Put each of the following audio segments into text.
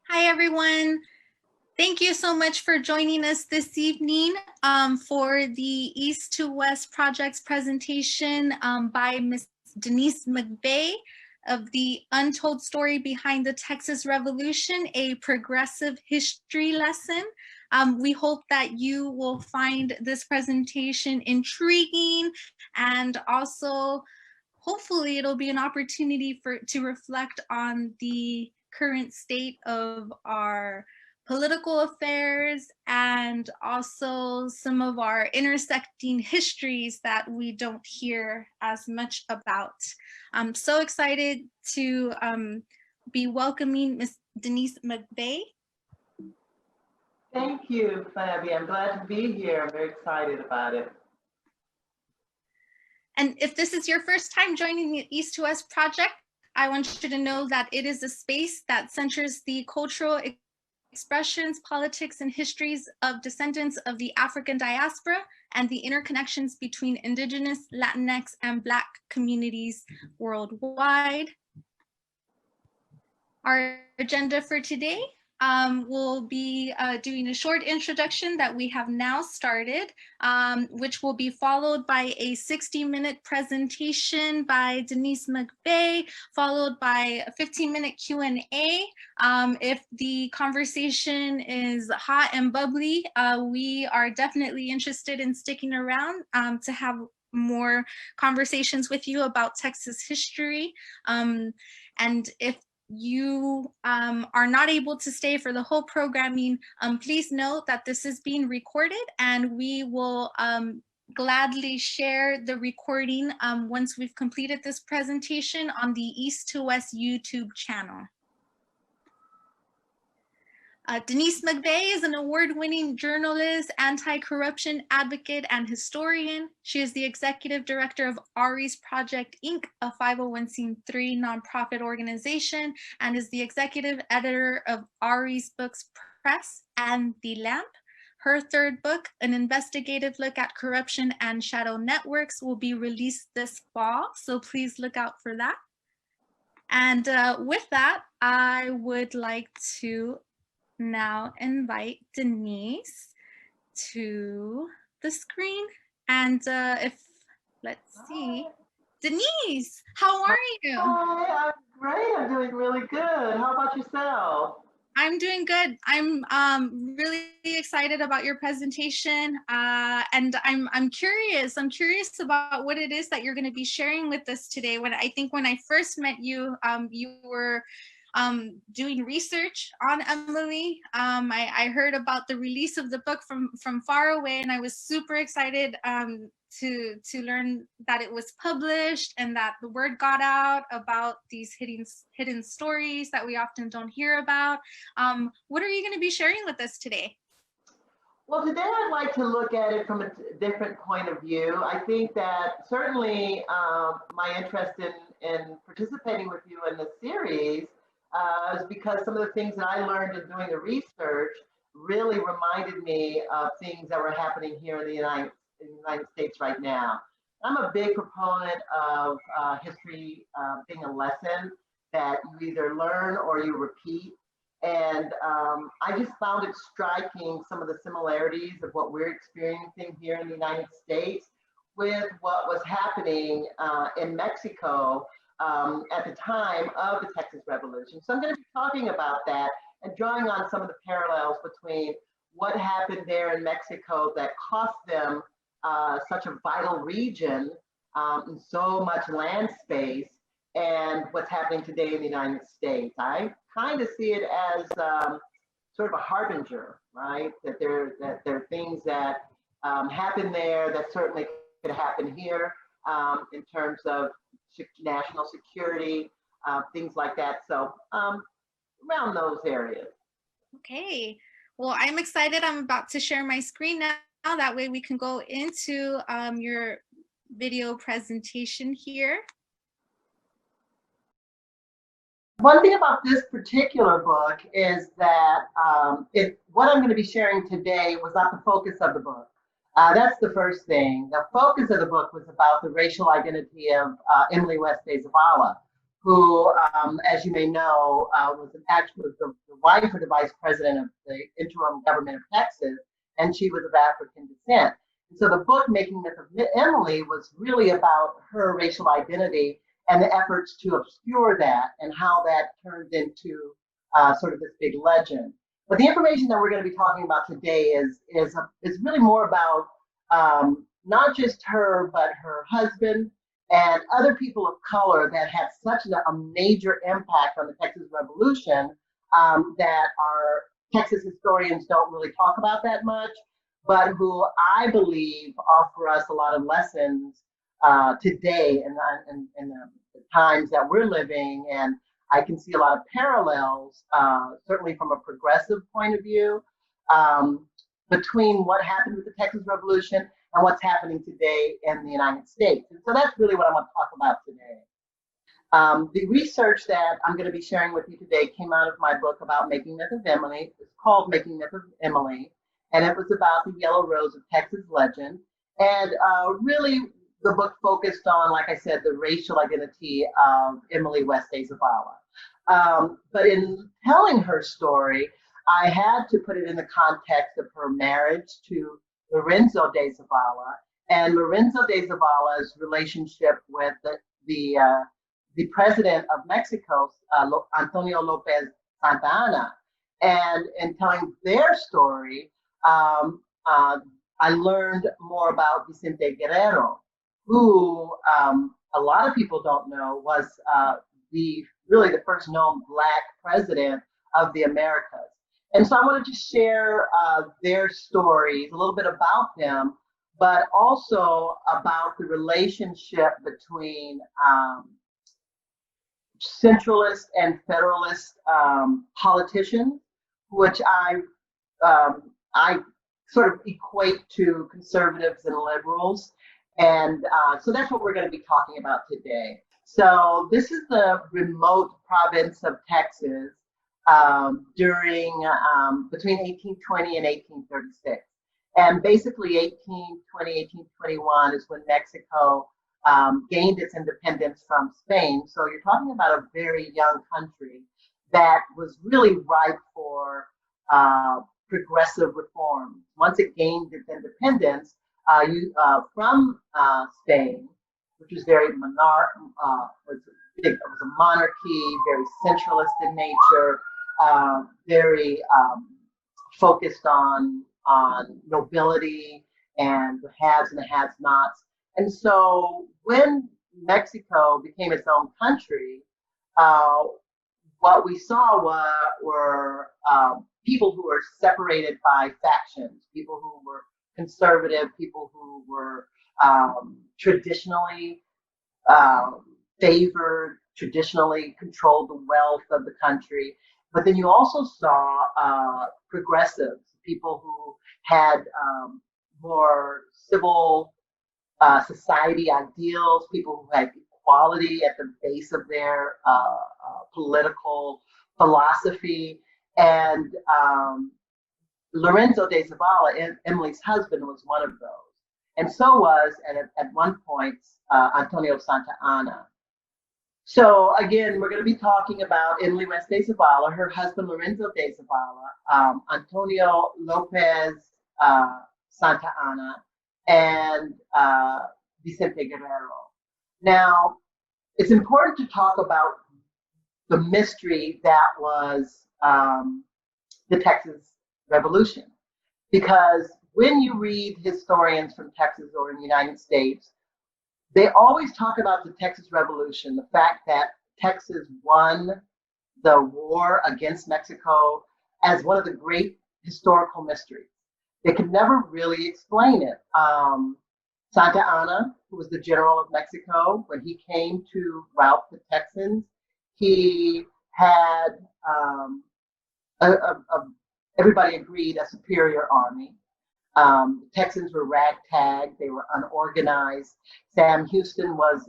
Hi, everyone. Thank you so much for joining us this evening for the East to West Projects presentation by Ms. Denise McVeigh of the Untold Story Behind the Texas Revolution, a progressive history lesson. We hope that you will find this presentation intriguing, and also hopefully it'll be an opportunity to reflect on the current state of our political affairs and also some of our intersecting histories that we don't hear as much about. I'm so excited to be welcoming Ms. Denise McVeigh. Thank you, Fabi. I'm glad to be here. I'm very excited about it. And if this is your first time joining the East to West Project, I want you to know that it is a space that centers the cultural expressions, politics, and histories of descendants of the African diaspora and the interconnections between Indigenous, Latinx, and Black communities worldwide. Our agenda for today will be doing a short introduction that we have now started, which will be followed by a 60-minute presentation by Denise McVeigh, followed by a 15-minute Q&A. If the conversation is hot and bubbly, we are definitely interested in sticking around to have more conversations with you about Texas history. And if you are not able to stay for the whole programming, please note that this is being recorded, and we will gladly share the recording once we've completed this presentation on the East to West YouTube channel. Denise McVeigh is an award-winning journalist, anti-corruption advocate, and historian. She is the executive director of Ari's Project, Inc., a 501c3 nonprofit organization, and is the executive editor of Ari's Books Press and The Lamp. Her third book, An Investigative Look at Corruption and Shadow Networks, will be released this fall, so please look out for that. And with that, I would like to now invite Denise to the screen. And let's see. Denise, how are you? Hi, I'm great. I'm doing really good. How about yourself? I'm doing good. I'm really excited about your presentation, and I'm curious. I'm curious about what it is that you're going to be sharing with us today. When I first met you, you were doing research on Emily. I heard about the release of the book from far away, and I was super excited to learn that it was published and that the word got out about these hidden stories that we often don't hear about. What are you going to be sharing with us today? Well, today I'd like to look at it from a different point of view. I think that certainly my interest in participating with you in this series is because some of the things that I learned in doing the research really reminded me of things that were happening here in the United States right now. I'm a big proponent of history being a lesson that you either learn or you repeat. And I just found it striking some of the similarities of what we're experiencing here in the United States with what was happening in Mexico at the time of the Texas Revolution. So I'm going to be talking about that and drawing on some of the parallels between what happened there in Mexico that cost them such a vital region and so much land space, and what's happening today in the United States. I kind of see it as sort of a harbinger, right? That there are things that happen there that certainly could happen here in terms of national security, things like that. So around those areas. Okay, well, I'm excited. I'm about to share my screen now. That way we can go into your video presentation here. One thing about this particular book is that what I'm going to be sharing today was not the focus of the book. That's the first thing. The focus of the book was about the racial identity of Emily West de Zavala, who, as you may know, was the wife of the vice president of the interim government of Texas, and she was of African descent. And so the book, Making Myth of Emily, was really about her racial identity and the efforts to obscure that and how that turned into sort of this big legend. But the information that we're going to be talking about today is really more about not just her, but her husband and other people of color that had such a major impact on the Texas Revolution that our Texas historians don't really talk about that much, but who I believe offer us a lot of lessons today in the times that we're living. And I can see a lot of parallels, certainly from a progressive point of view, between what happened with the Texas Revolution and what's happening today in the United States. And so that's really what I want to talk about today. The research that I'm going to be sharing with you today came out of my book about Making Myth of Emily. It's called Making Myth of Emily, and it was about the Yellow Rose of Texas legend. And really, the book focused on, like I said, the racial identity of Emily West de Zavala. But in telling her story, I had to put it in the context of her marriage to Lorenzo de Zavala and Lorenzo de Zavala's relationship with the president of Mexico, Antonio Lopez Santa Anna. And in telling their story, I learned more about Vicente Guerrero, who a lot of people don't know was really the first known Black president of the Americas. And so I wanted to share their stories, a little bit about them, but also about the relationship between centralist and federalist politicians, which I sort of equate to conservatives and liberals. And so that's what we're going to be talking about today. So this is the remote province of Texas during between 1820 and 1836. And basically 1820, 1821 is when Mexico gained its independence from Spain. So you're talking about a very young country that was really ripe for progressive reform. Once it gained its independence from Spain, which was very it was a monarchy, very centralist in nature, very focused on nobility and the haves and the have-nots. And so when Mexico became its own country, what we saw were people who were separated by factions, people who were conservative, people who were traditionally favored, traditionally controlled the wealth of the country. But then you also saw progressives, people who had more civil society ideals, people who had equality at the base of their political philosophy. And Lorenzo de Zavala, Emily's husband, was one of those. And so was, at one point, Antonio Santa Anna. So again, we're going to be talking about Emily West de Zavala, her husband Lorenzo de Zavala, Antonio Lopez Santa Anna, and Vicente Guerrero. Now, it's important to talk about the mystery that was the Texas Revolution, because when you read historians from Texas or in the United States, they always talk about the Texas Revolution, the fact that Texas won the war against Mexico, as one of the great historical mysteries. They could never really explain it. Santa Anna, who was the general of Mexico, when he came to rout the Texans, he had everybody agreed a superior army. The Texans were ragtag, they were unorganized. Sam Houston was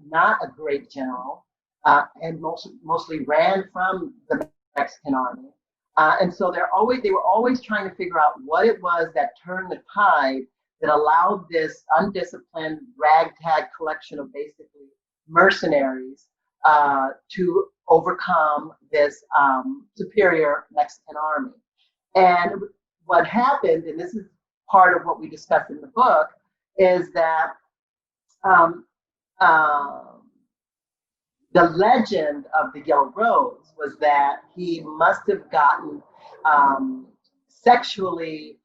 not a great general and mostly ran from the Mexican army. And so they were always trying to figure out what it was that turned the tide that allowed this undisciplined ragtag collection of basically mercenaries to overcome this superior Mexican army. And what happened, and this is part of what we discussed in the book, is that um, uh, the legend of the Yellow Rose was that he must have gotten sexually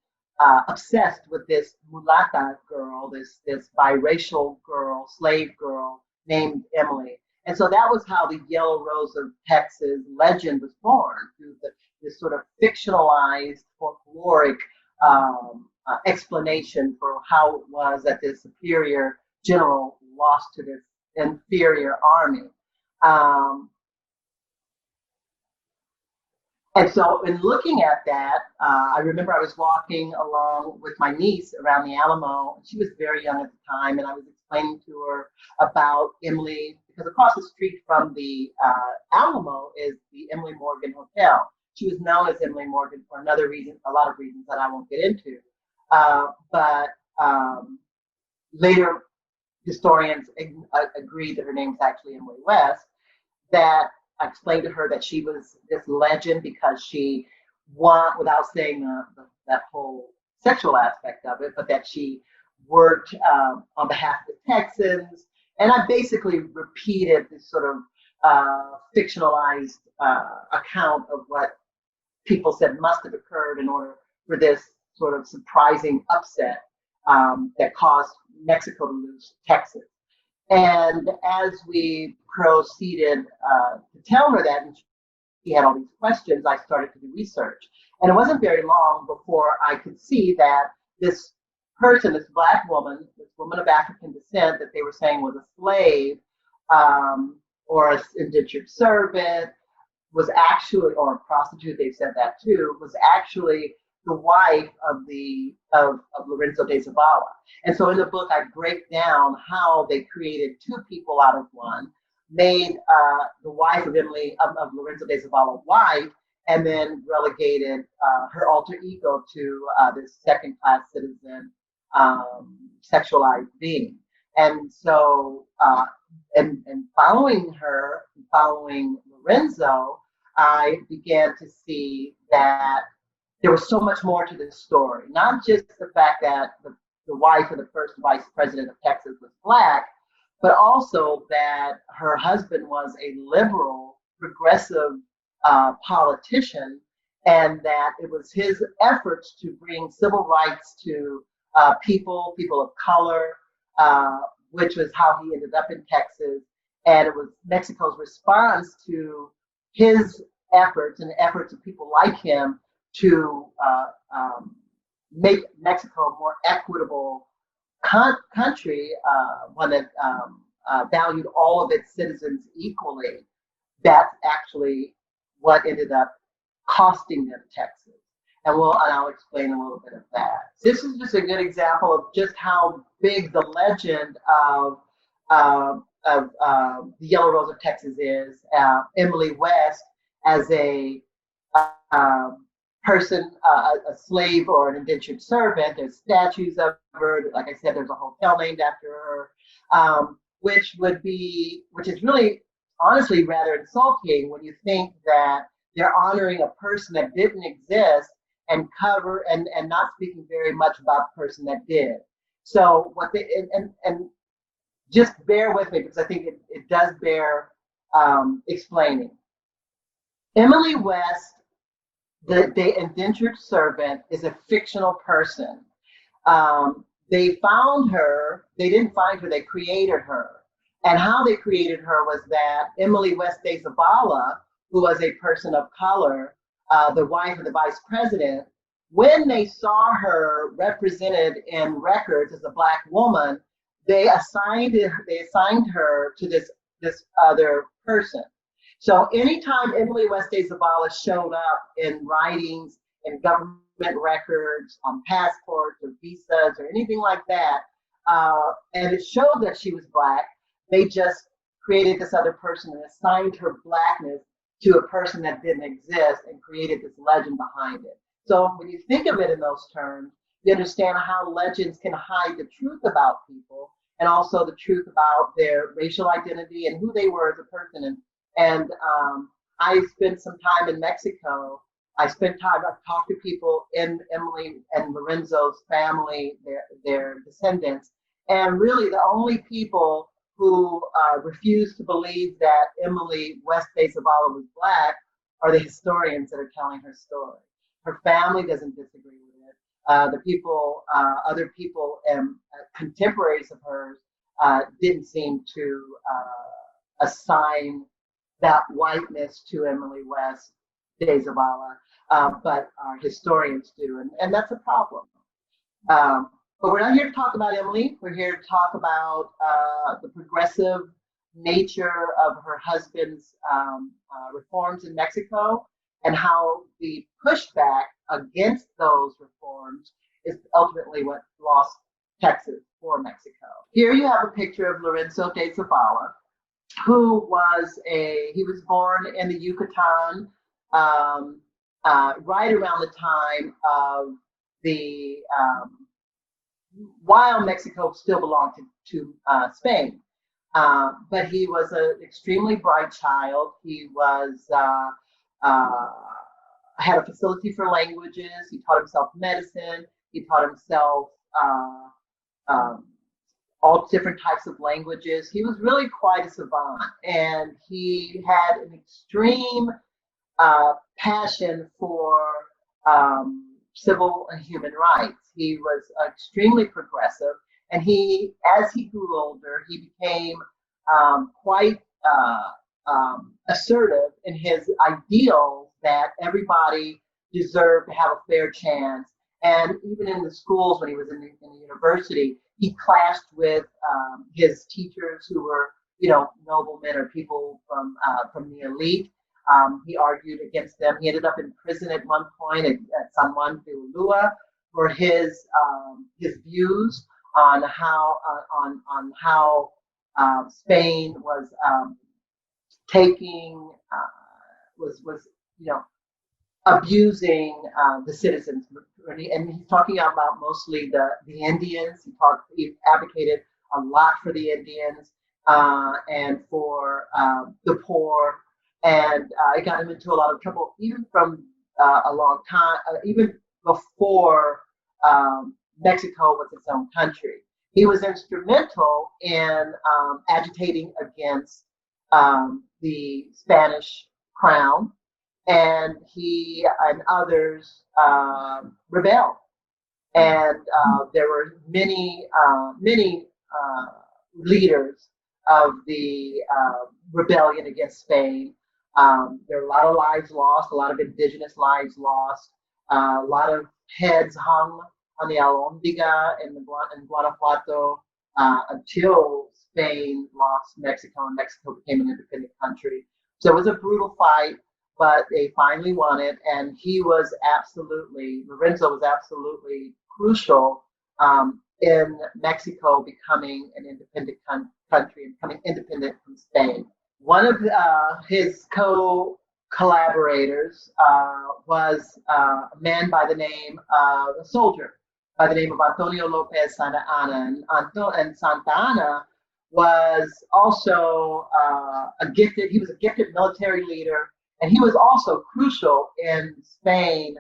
obsessed with this mulata girl, this biracial girl, slave girl named Emily. And so that was how the Yellow Rose of Texas legend was born, through this sort of fictionalized folkloric explanation for how it was that this superior general lost to this inferior army. Um, and so in looking at that, I remember I was walking along with my niece around the Alamo. She was very young at the time, and I was explaining to her about Emily, because across the street from the Alamo is the Emily Morgan Hotel. She was known as Emily Morgan for another reason, a lot of reasons that I won't get into. But later historians agreed that her name is actually Emily West. That I explained to her that she was this legend because she won, without saying that whole sexual aspect of it, but that she worked on behalf of the Texans. And I basically repeated this sort of fictionalized account of what people said must have occurred in order for this sort of surprising upset that caused Mexico to lose Texas. And as we proceeded to tell her that, and she had all these questions, I started to do research. And it wasn't very long before I could see that this person, this Black woman, this woman of African descent that they were saying was a slave or an indentured servant, was actually, or a prostitute, they said that too, was actually the wife of Lorenzo de Zavala. And so in the book, I break down how they created two people out of one, made the wife of Lorenzo de Zavala white, and then relegated her alter ego to this second-class citizen, sexualized being. And so, and following her, following Lorenzo, I began to see that there was so much more to this story. Not just the fact that the wife of the first vice president of Texas was Black, but also that her husband was a liberal, progressive politician, and that it was his efforts to bring civil rights to people of color, which was how he ended up in Texas. And it was Mexico's response to his efforts and the efforts of people like him to make Mexico a more equitable country, one that valued all of its citizens equally. That's actually what ended up costing them Texas. And I'll explain a little bit of that. This is just a good example of just how big the legend of the Yellow Rose of Texas is. Emily West as a person, a slave or an indentured servant. There's statues of her. Like I said, there's a hotel named after her, which is really, honestly, rather insulting when you think that they're honoring a person that didn't exist and not speaking very much about the person that did. So what they and just bear with me, because I think it does bear explaining. Emily West, the indentured servant, is a fictional person. They found her, they didn't find her, they created her. And how they created her was that Emily West de Zavala, who was a person of color, the wife of the vice president, when they saw her represented in records as a Black woman, they assigned her to this other person. So anytime Emily West de Zavala showed up in writings, in government records, on passports or visas or anything like that, and it showed that she was Black, they just created this other person and assigned her Blackness to a person that didn't exist and created this legend behind it. So when you think of it in those terms, you understand how legends can hide the truth about people and also the truth about their racial identity and who they were as a person. And I spent some time in Mexico. I spent time, I talked to people in Emily and Lorenzo's family, their descendants, and really the only people who refuse to believe that Emily West de Zavala was Black are the historians that are telling her story. Her family doesn't disagree with it. The people, other people and contemporaries of hers didn't seem to assign that whiteness to Emily West de Zavala, but our historians do, and that's a problem. But we're not here to talk about Emily. We're here to talk about the progressive nature of her husband's reforms in Mexico and how the pushback against those reforms is ultimately what lost Texas for Mexico. Here you have a picture of Lorenzo de Zavala, who he was born in the Yucatan right around the time of while Mexico still belonged to Spain. But he was an extremely bright child. He had a facility for languages. He taught himself medicine. He taught himself all different types of languages. He was really quite a savant, and he had an extreme passion for civil and human rights. He was extremely progressive, and as he grew older, he became quite assertive in his ideals that everybody deserved to have a fair chance. And even in the schools, when he was in the university, he clashed with his teachers who were, noblemen or people from the elite. He argued against them. He ended up in prison at one point at San Juan de Ulua for his views on how Spain was abusing the citizens, and he's talking about mostly the Indians. He advocated a lot for the Indians and for the poor, and it got him into a lot of trouble, even from a long time, even before Mexico was its own country. He was instrumental in agitating against the Spanish crown, and he and others rebelled. And there were many leaders of the rebellion against Spain. There were a lot of lives lost, a lot of indigenous lives lost, a lot of heads hung on the Alhóndiga in Guanajuato until Spain lost Mexico and Mexico became an independent country. So it was a brutal fight, but they finally won it. And Lorenzo was absolutely crucial in Mexico becoming an independent country and becoming independent from Spain. One of his co-collaborators was a man by the name of a soldier by the name of Antonio Lopez Santa Anna. And Santa Anna was also he was a gifted military leader, and he was also crucial in Spain,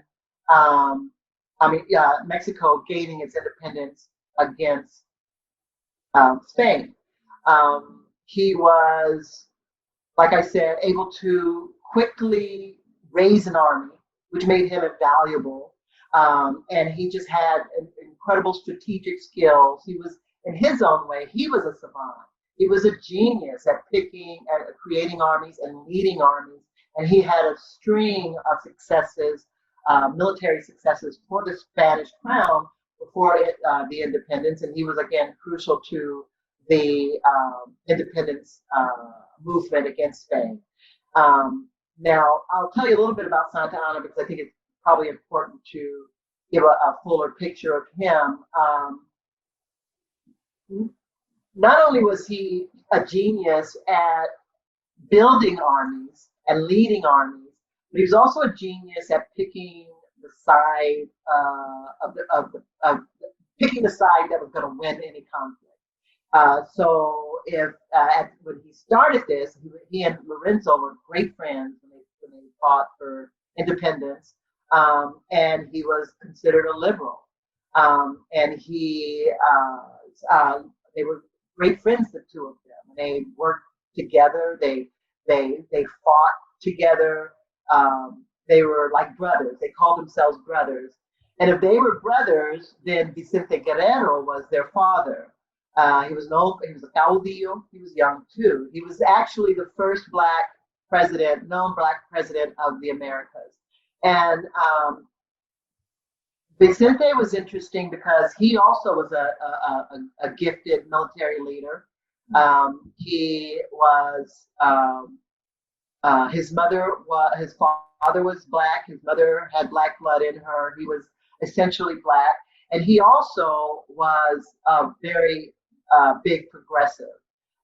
Mexico gaining its independence against Spain. He was, like I said, able to quickly raise an army, which made him invaluable. And he just had incredible strategic skills. He was, in his own way, he was a savant. He was a genius at creating armies and leading armies. And he had a string of successes, military successes for the Spanish crown before the independence. And he was, again, crucial to the independence movement against Spain. Now, I'll tell you a little bit about Santa Anna because I think it's probably important to give a fuller picture of him. Not only was he a genius at building armies and leading armies, but he was also a genius at picking the side picking the side that was going to win any conflict. So when he started this, he and Lorenzo were great friends when they fought for independence, and he was considered a liberal. And they were great friends, the two of them. They worked together. They fought together. They were like brothers. They called themselves brothers. And if they were brothers, then Vicente Guerrero was their father. He was a caudillo. He was young too. He was actually the first known black president of the Americas. And Vicente was interesting because he also was a gifted military leader. He was his father was black. His mother had black blood in her. He was essentially black, and he also was a very big progressive.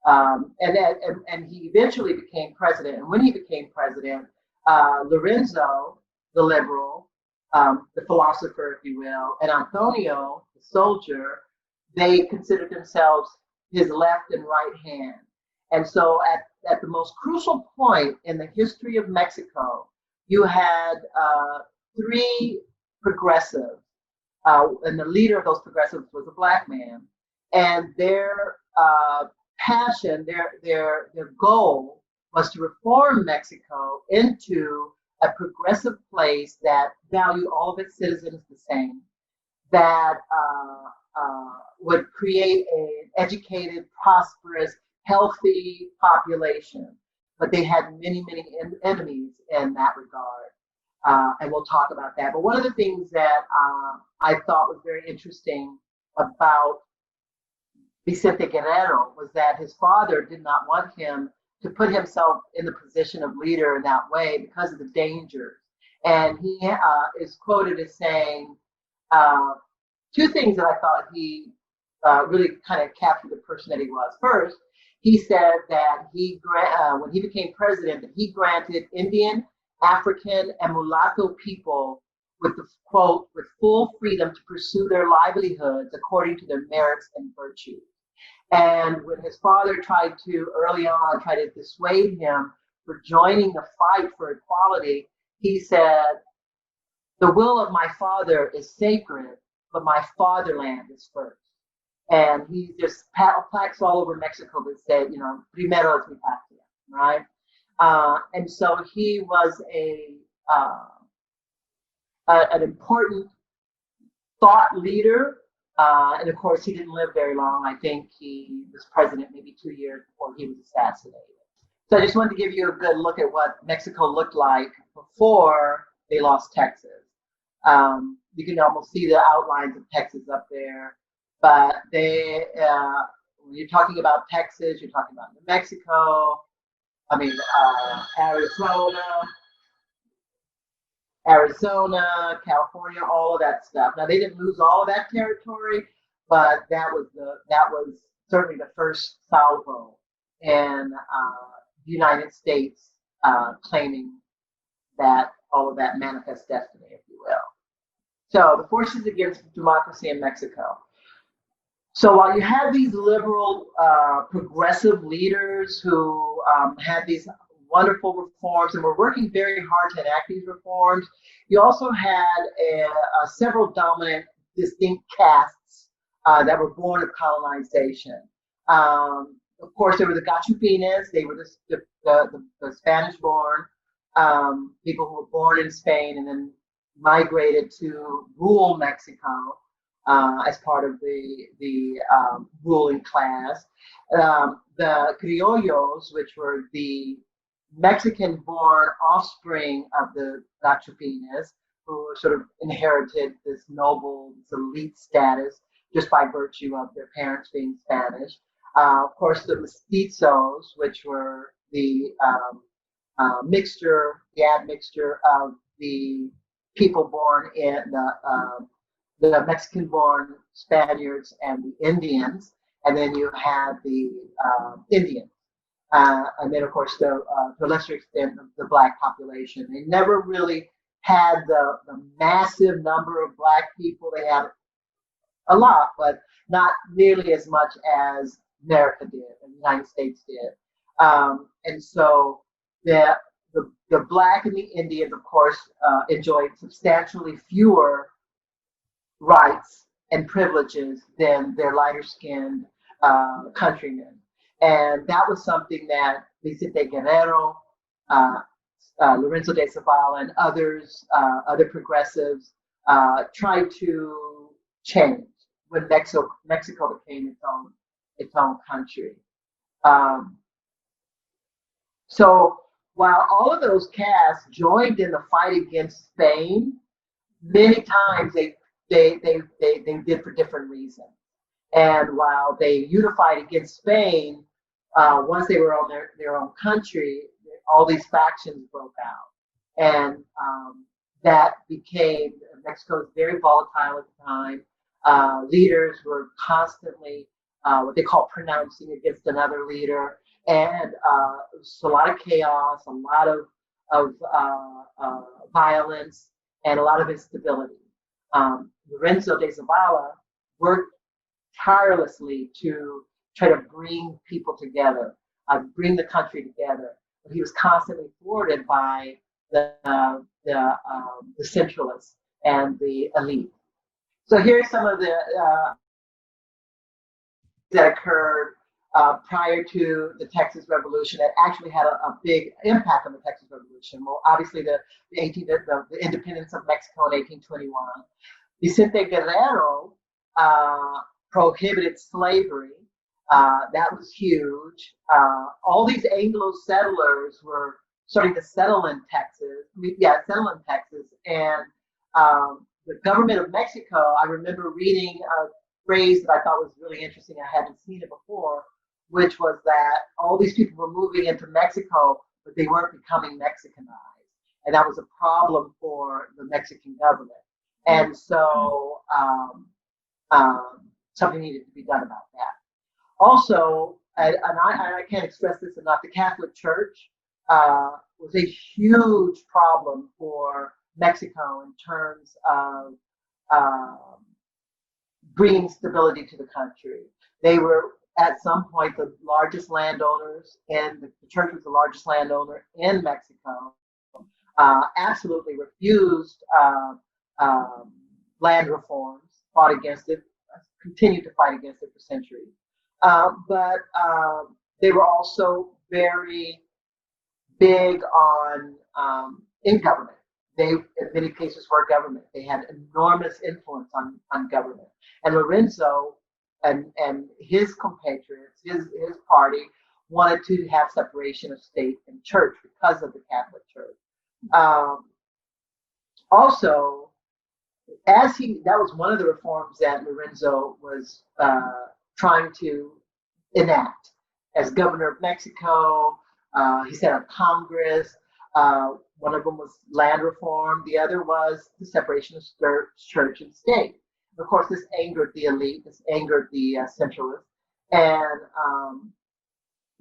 And he eventually became president. And when he became president, Lorenzo, the liberal, the philosopher, if you will, and Antonio, the soldier, they considered themselves his left and right hand. And so at the most crucial point in the history of Mexico, you had three progressives, and the leader of those progressives was a black man. And their passion, their goal was to reform Mexico into a progressive place that valued all of its citizens the same, that would create an educated, prosperous, healthy population. But they had many, many enemies in that regard. And we'll talk about that. But one of the things that I thought was very interesting about Vicente Guerrero was that his father did not want him to put himself in the position of leader in that way because of the dangers. And he is quoted as saying two things that I thought he really kind of captured the person that he was. First, he said that when he became president, that he granted Indian, African, and mulatto people with the quote, with full freedom to pursue their livelihoods according to their merits and virtues. And when his father tried to dissuade him for joining the fight for equality, he said, "The will of my father is sacred, but my fatherland is first." And he just plaques all over Mexico that said, primero es mi patria, right? And so he was an important thought leader. And of course, he didn't live very long. I think he was president maybe 2 years before he was assassinated. So I just wanted to give you a good look at what Mexico looked like before they lost Texas. You can almost see the outlines of Texas up there. But when you're talking about Texas, you're talking about New Mexico, Arizona, California, all of that stuff. Now they didn't lose all of that territory, but that was certainly the first salvo in the United States claiming that all of that manifest destiny, if you will. So the forces against democracy in Mexico. So while you had these liberal, progressive leaders who had these wonderful reforms and were working very hard to enact these reforms, you also had several dominant, distinct castes that were born of colonization. Of course, there were the Gachupines. They were the Spanish-born people who were born in Spain and then migrated to rural Mexico. As part of the ruling class. The criollos, which were the Mexican-born offspring of the Gachupines, who sort of inherited this noble, this elite status just by virtue of their parents being Spanish. Of course, the mestizos, which were the admixture of the people born in the Mexican-born Spaniards and the Indians, and then you had the Indians, and then of course to a lesser extent the Black population. They never really had the massive number of Black people. They had a lot, but not nearly as much as America did and the United States did. And so the Black and the Indian, of course, enjoyed substantially fewer rights and privileges than their lighter skinned countrymen. And that was something that Vicente Guerrero, uh, Lorenzo de Zavala, and others, other progressives, tried to change when Mexico became its own country. Um, so while all of those castes joined in the fight against Spain, many times they did for different reasons. And while they unified against Spain, once they were on their own country, all these factions broke out. And that became, Mexico was very volatile at the time. Leaders were constantly what they call pronouncing against another leader. And it was a lot of chaos, a lot of violence, and a lot of instability. Lorenzo de Zavala worked tirelessly to try to bring people together, bring the country together. But he was constantly thwarted by the centralists and the elite. So here's some of the that occurred prior to the Texas Revolution that actually had a big impact on the Texas Revolution. Well, obviously the independence of Mexico in 1821. Vicente Guerrero prohibited slavery. That was huge. All these Anglo settlers were starting to settle in Texas. And the government of Mexico, I remember reading a phrase that I thought was really interesting. I hadn't seen it before, which was that all these people were moving into Mexico, but they weren't becoming Mexicanized. And that was a problem for the Mexican government. And so something needed to be done about that. Also, and I can't express this enough, the Catholic Church was a huge problem for Mexico in terms of bringing stability to the country. They were at some point the largest landowners, and the church was the largest landowner in Mexico. Absolutely refused land reforms, fought against it, continued to fight against it for centuries. But they were also very big on in government. They, in many cases, were government. They had enormous influence on government. And Lorenzo and his compatriots, his party, wanted to have separation of state and church because of the Catholic Church. Also, that was one of the reforms that Lorenzo was trying to enact as governor of Mexico. He set up Congress. One of them was land reform. The other was the separation of church and state. Of course, this angered the elite. This angered the centralists. And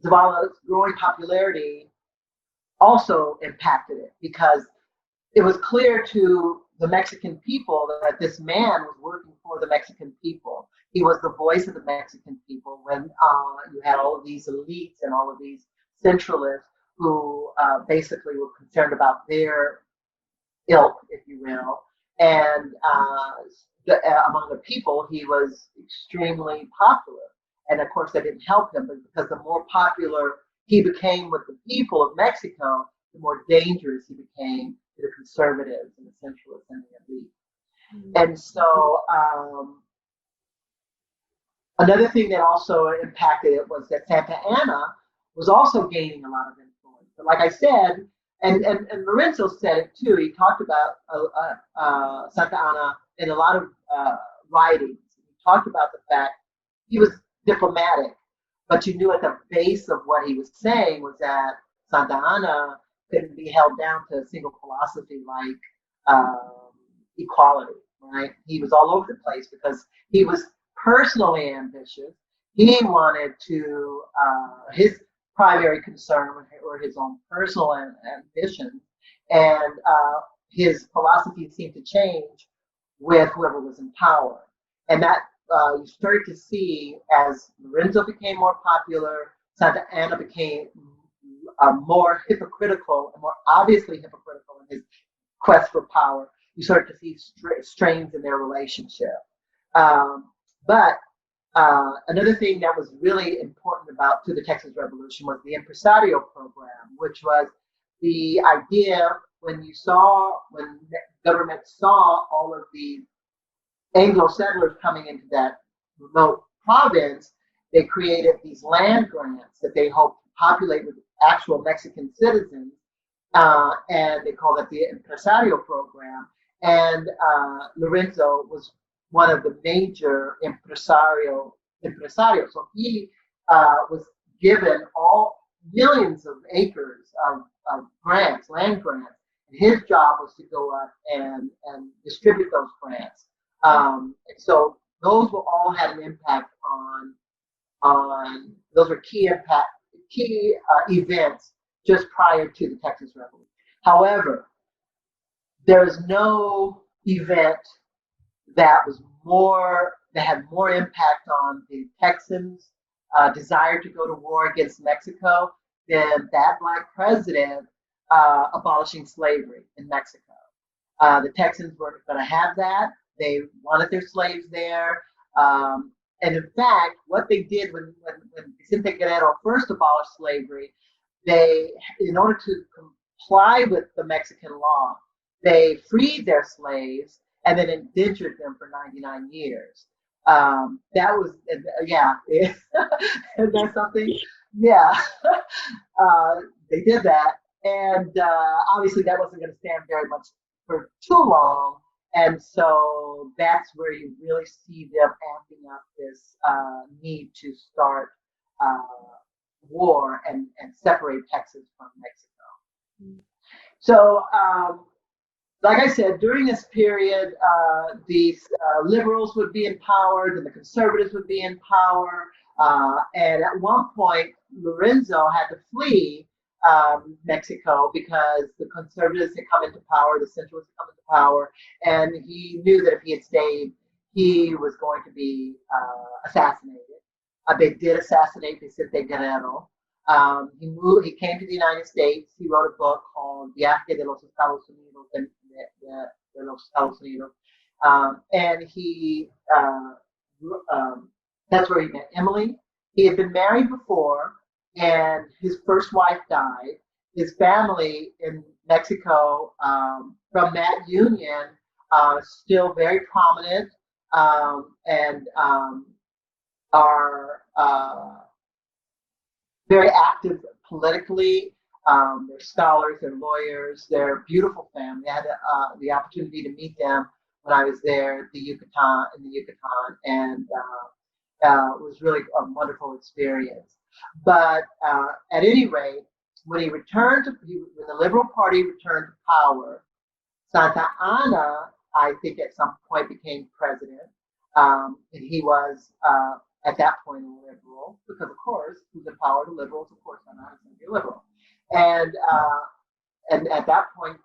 Zavala's growing popularity also impacted it, because it was clear to the Mexican people that this man was working for the Mexican people. He was the voice of the Mexican people when you had all of these elites and all of these centralists who basically were concerned about their ilk, if you will. And among the people, he was extremely popular. And of course, that didn't help him, because the more popular he became with the people of Mexico, the more dangerous he became to the conservatives and the centralists and the elite. And so another thing that also impacted it was that Santa Anna was also gaining a lot of influence. But like I said, and Lorenzo said it too, he talked about Santa Anna in a lot of writings. He talked about the fact he was diplomatic, but you knew at the base of what he was saying was that Santa Anna couldn't be held down to a single philosophy like equality, right? He was all over the place because he was personally ambitious. He wanted to, his primary concern were his own personal ambitions, and his philosophy seemed to change with whoever was in power. And that you started to see as Lorenzo became more popular, Santa Anna became more hypocritical and more obviously hypocritical in his quest for power. You started to see strains in their relationship. But another thing that was really important about to the Texas Revolution was the impresario program, which was the idea when government saw all of the Anglo settlers coming into that remote province, they created these land grants that they hoped to populate with actual Mexican citizens, and they called it the impresario program. And Lorenzo was one of the major impresarios. So he was given all millions of acres of grants, land grants. And his job was to go up and distribute those grants. So those will all have an impact on those were key events just prior to the Texas Revolution. However, there is no event that had more impact on the Texans' desire to go to war against Mexico than that Black president abolishing slavery in Mexico. The Texans weren't going to have that. They wanted their slaves there. And in fact, what they did when Vicente Guerrero first abolished slavery, in order to comply with the Mexican law, they freed their slaves and then indentured them for 99 years. That was, yeah, isn't that something? Yeah, they did that. And obviously that wasn't going to stand very much for too long. And so that's where you really see them amping up this need to start war and separate Texas from Mexico. So, like I said, during this period, these liberals would be in power, and the conservatives would be in power. And at one point, Lorenzo had to flee Mexico because the conservatives had come into power, the centralists had come into power, and he knew that if he had stayed, he was going to be assassinated. They did assassinate Vicente Guerrero. He came to the United States. He wrote a book called Viaje de los Estados Unidos, de los Estados Unidos. And that's where he met Emily. He had been married before, and his first wife died. His family in Mexico, from that union, still very prominent, and are very active politically. They're scholars, they're lawyers, they're a beautiful family. I had the opportunity to meet them when I was there in the Yucatan, and it was really a wonderful experience. But at any rate, when when the Liberal Party returned to power, Santa Anna, I think at some point became president, and he was at that point a liberal, because of course, who's in power? The liberals, of course, Santa Anna's going to be a liberal. And at that point,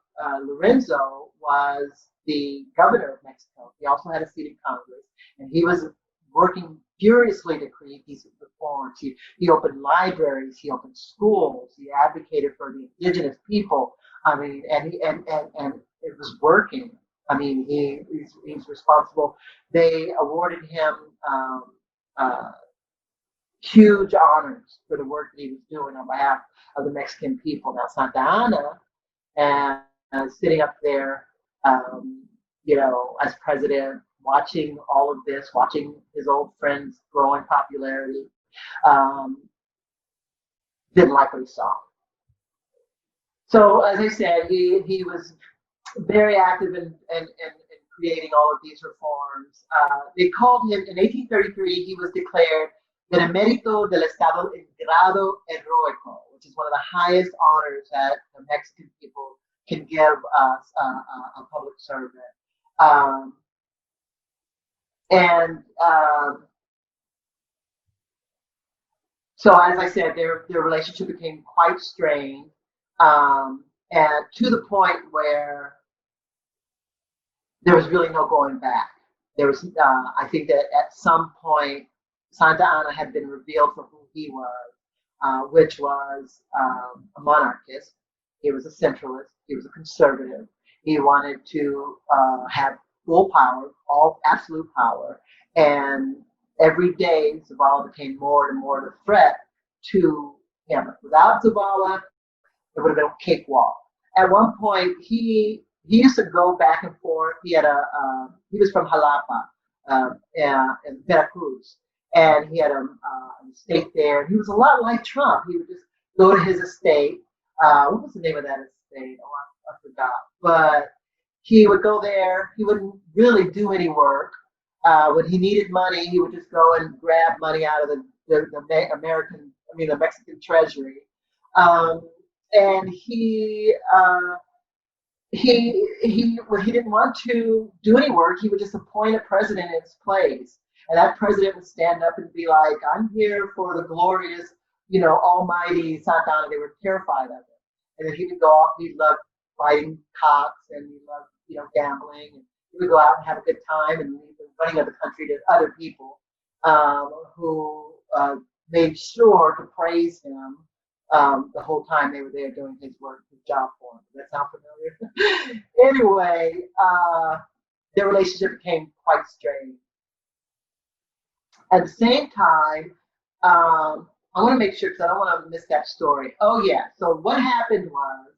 Lorenzo was the governor of Mexico. He also had a seat in Congress, and he was working furiously to create these reforms. He opened libraries, he opened schools, he advocated for the indigenous people. I mean, and it was working. I mean, he's responsible. They awarded him huge honors for the work that he was doing on behalf of the Mexican people. Now, Santa Anna, sitting up there, as president, watching all of this, watching his old friends grow in popularity, didn't like what he saw. So, as I said, he was very active in creating all of these reforms. They called him, in 1833, he was declared the Emérito del Estado en grado heroico, which is one of the highest honors that the Mexican people can give a public servant. So, as I said, their relationship became quite strained, and to the point where there was really no going back. There was, I think that at some point, Santa Anna had been revealed for who he was, which was a monarchist. He was a centralist. He was a conservative. He wanted to have full power, all absolute power. And every day, Zavala became more and more of a threat to him. Without Zavala, it would have been a cakewalk. At one point, he used to go back and forth. He was from Jalapa, in Veracruz, and he had an estate there. He was a lot like Trump. He would just go to his estate. What was the name of that estate? Oh, I forgot. But he would go there. He wouldn't really do any work. When he needed money, he would just go and grab money out of the Mexican treasury. Um, and when he didn't want to do any work, he would just appoint a president in his place. And that president would stand up and be like, I'm here for the glorious, almighty Santa Anna. They were terrified of him. And then he would go off, he loved fighting cops and he loved, gambling. And he would go out and have a good time and leave the running of the country to other people who made sure to praise him the whole time they were there doing his work, his job for him. Does that sound familiar? Anyway, their relationship became quite strained. At the same time, I want to make sure, because I don't want to miss that story. Oh, yeah. So what happened was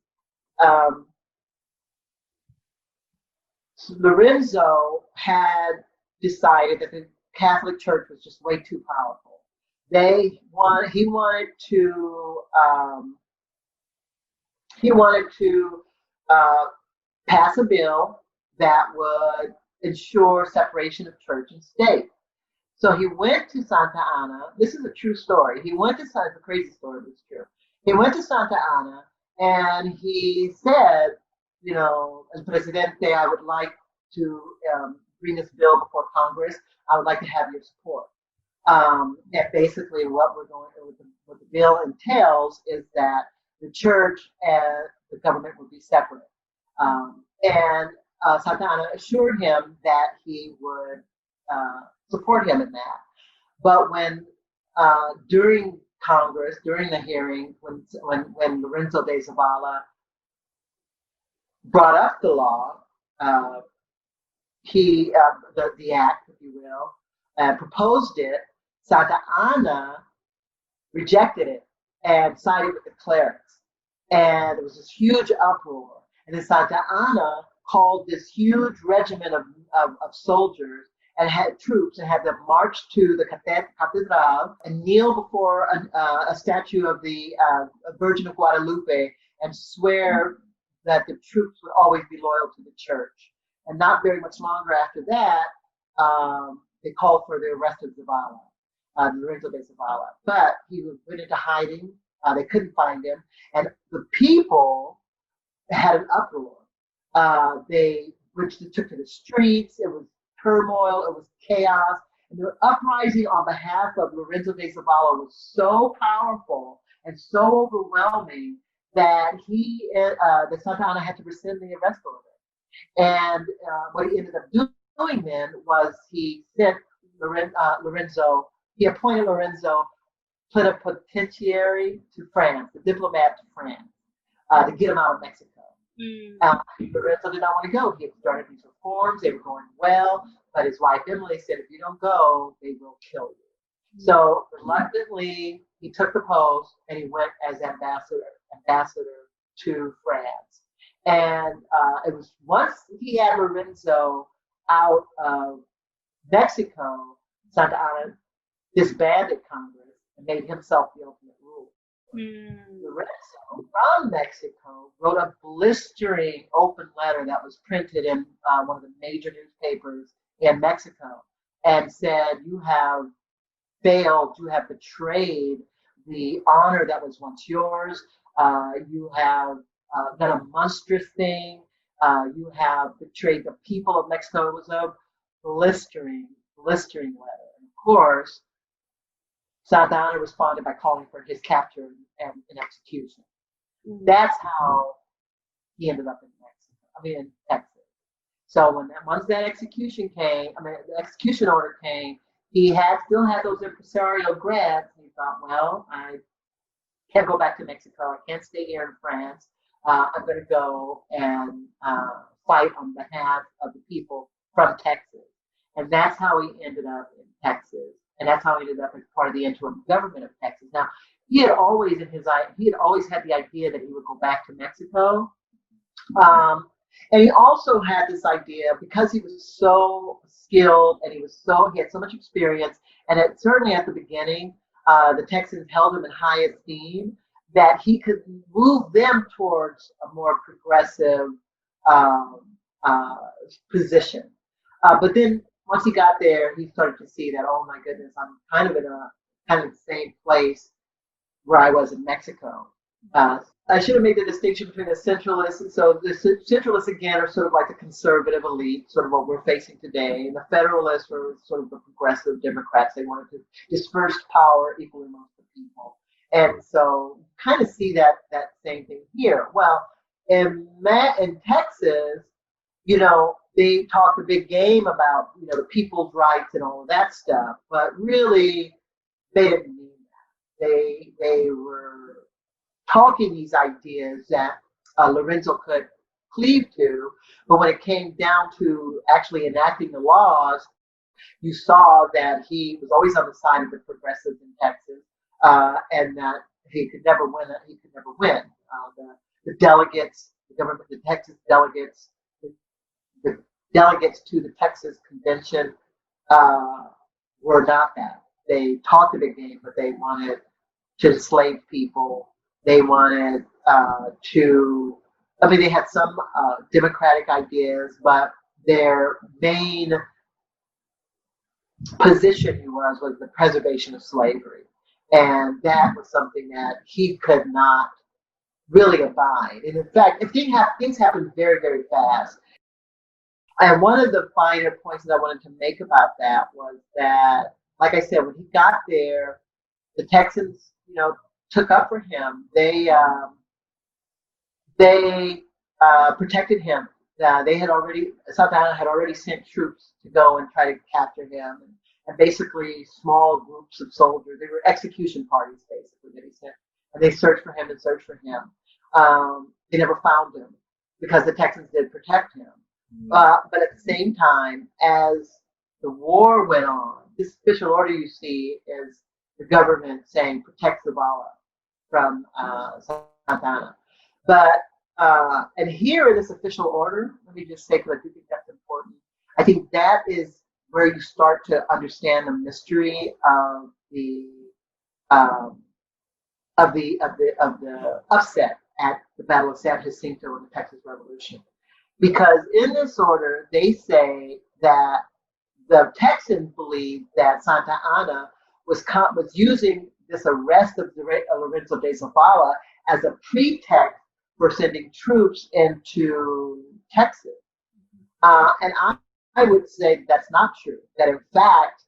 Lorenzo had decided that the Catholic Church was just way too powerful. He wanted to pass a bill that would ensure separation of church and state. So he went to Santa Anna. This is a true story. He went to it's a crazy story, but it's true. He went to Santa Anna and he said, as Presidente, I would like to bring this bill before Congress. I would like to have your support. And basically what the bill entails is that the church and the government would be separate. And Santa Anna assured him that he would support him in that. But when during Congress, during the hearing, when Lorenzo de Zavala brought up the law, the act, if you will, proposed it, Santa Anna rejected it and sided with the clerics. And there was this huge uproar. And then Santa Anna called this huge regiment of soldiers and had troops and had them march to the cathedral and kneel before a statue of the Virgin of Guadalupe and swear that the troops would always be loyal to the church. And not very much longer after that, they called for the arrest of Zavala, Lorenzo de Zavala. But he went into hiding. They couldn't find him. And the people had an uproar. They took to the streets. It was turmoil. It was chaos. And the uprising on behalf of Lorenzo de Zavala was so powerful and so overwhelming that the Santa Anna had to rescind the arrest order. And what he ended up doing then was he sent Lorenzo, he appointed Lorenzo plenipotentiary to France, the diplomat to France, to get him out of Mexico. Lorenzo did not want to go. He had started these reforms. They were going well, but his wife Emily said, if you don't go, they will kill you. So reluctantly, he took the post and he went as ambassador to France. And it was once he had Lorenzo out of Mexico, Santa Anna disbanded Congress and made himself the ultimate ruler. Lorenzo from Mexico wrote a blistering open letter that was printed in one of the major newspapers in Mexico and said, you have failed, you have betrayed the honor that was once yours, you have done a monstrous thing, you have betrayed the people of Mexico. It was a blistering letter. And of course, Santa Anna responded by calling for his capture and execution. That's how he ended up in Texas. So once that execution came, I mean, the execution order came, he still had those impresarial grants. And he thought, well, I can't go back to Mexico. I can't stay here in France. I'm going to go and fight on behalf of the people from Texas. And that's how he ended up in Texas. And that's how he ended up as part of the interim government of Texas. Now, he had always had the idea that he would go back to Mexico. And he also had this idea, because he was so skilled and he had so much experience, and certainly at the beginning, the Texans held him in high esteem, that he could move them towards a more progressive um, uh, position. But then once he got there, he started to see that, oh my goodness, I'm kind of in the same place where I was in Mexico. I should have made the distinction between the centralists. And so the centralists, again, are sort of like the conservative elite, sort of what we're facing today. And the federalists were sort of the progressive Democrats. They wanted to disperse power equally amongst the people. And so kind of see that same thing here. Well, in Texas, they talked a big game about, the people's rights and all of that stuff, but really they didn't mean that. They were talking these ideas that Lorenzo could cleave to, but when it came down to actually enacting the laws, you saw that he was always on the side of the progressives in Texas, and that he could never win. The delegates, the Texas delegates, the delegates to the Texas convention were not that. They talked a big game, but they wanted to enslave people. They wanted they had some democratic ideas, but their main position was the preservation of slavery. And that was something that he could not really abide. And in fact, things happened very, very fast. And one of the finer points that I wanted to make about that was that, like I said, when he got there, the Texans, took up for him. They protected him. Santa Anna had already sent troops to go and try to capture him, and basically small groups of soldiers. They were execution parties, basically, that he sent, and they searched for him. They never found him because the Texans did protect him. But at the same time, as the war went on, this official order you see is the government saying protect Zavala from Santa Anna. But and here in this official order, let me just say, because I do think that's important. I think that is where you start to understand the mystery of the upset at the Battle of San Jacinto in the Texas Revolution. Because in this order, they say that the Texans believed that Santa Anna was using this arrest of Lorenzo de Zavala as a pretext for sending troops into Texas. And I would say that's not true. That in fact,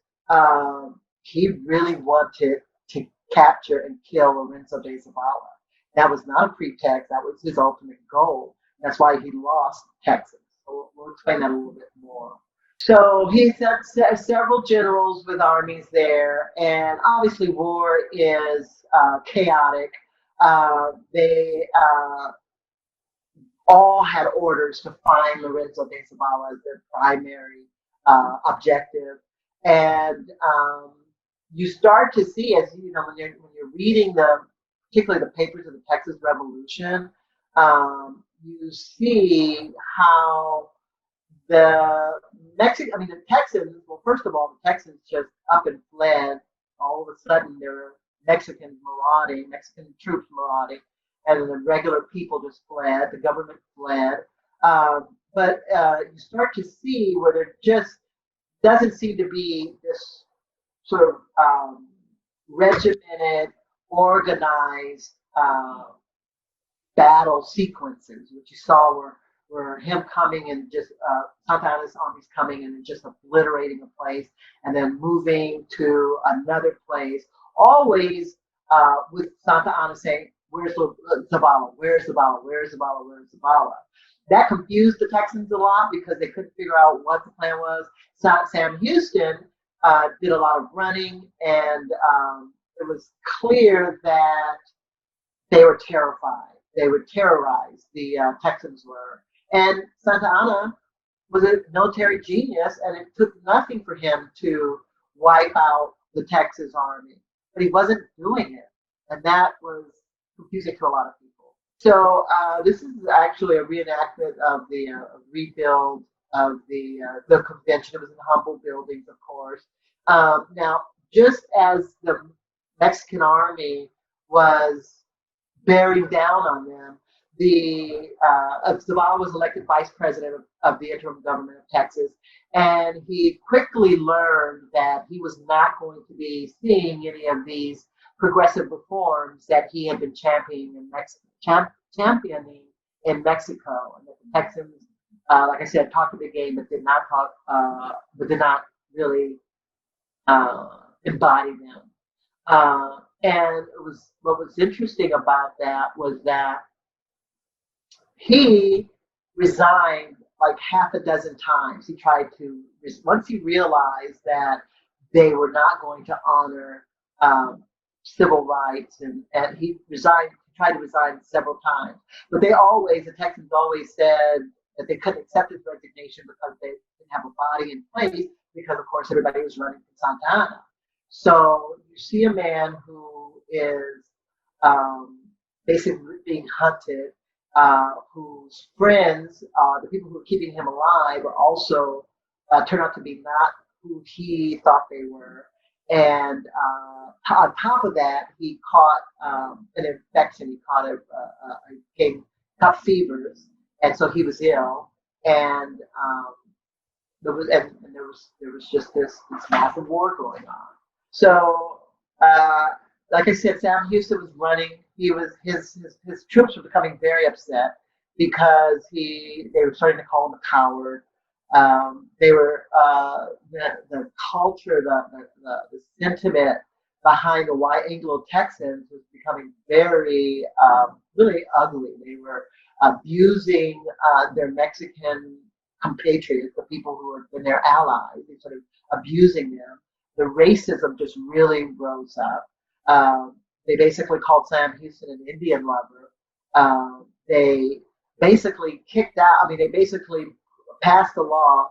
he really wanted to capture and kill Lorenzo de Zavala. That was not a pretext. That was his ultimate goal. That's why he lost Texas. So we'll explain that a little bit more. So he had several generals with armies there, and obviously war is chaotic. They all had orders to find Lorenzo de Zavala as their primary objective, and you start to see, as you know, when you're reading particularly the papers of the Texas Revolution, you see how the Texans, well, first of all, the Texans just up and fled. All of a sudden, there were Mexican troops marauding, and the regular people just fled. The government fled. But you start to see where there just doesn't seem to be this sort of regimented, organized battle sequences, which you saw were him coming and just Santa Anna's armies coming and just obliterating a place and then moving to another place, always with Santa Anna saying, Where's Zavala? Where's Zavala? Where's Zavala? Where's Zavala? That confused the Texans a lot because they couldn't figure out what the plan was. Sam Houston did a lot of running, and it was clear that they were terrified. They were terrorized, the Texans were. And Santa Anna was a military genius, and it took nothing for him to wipe out the Texas army. But he wasn't doing it, and that was confusing to a lot of people. So this is actually a reenactment of the rebuild of the convention. It was in humble buildings, of course. Now, just as the Mexican army was bearing down on them, Zavala was elected vice president of the interim government of Texas, and he quickly learned that he was not going to be seeing any of these progressive reforms that he had been championing in Mexico, and that the Texans, like I said, talked a big game, but did not really embody them. And what was interesting about that was that he resigned like half a dozen times. He tried to, once he realized that they were not going to honor civil rights, and he resigned, tried to resign several times. But the Texans always said that they couldn't accept his resignation because they didn't have a body in place, because of course everybody was running for Santa Anna. So you see a man who is basically being hunted, whose friends, the people who are keeping him alive, are also turn out to be not who he thought they were. And on top of that, he caught an infection. He caught fevers, and so he was ill. And there was just this massive war going on. So, like I said, Sam Houston was running. His troops were becoming very upset because they were starting to call him a coward. They were the culture, the sentiment behind the white Anglo-Texans was becoming very really ugly. They were abusing their Mexican compatriots, the people who had been their allies, and sort of abusing them. The racism just really rose up. They basically called Sam Houston an Indian lover. They basically they basically passed a law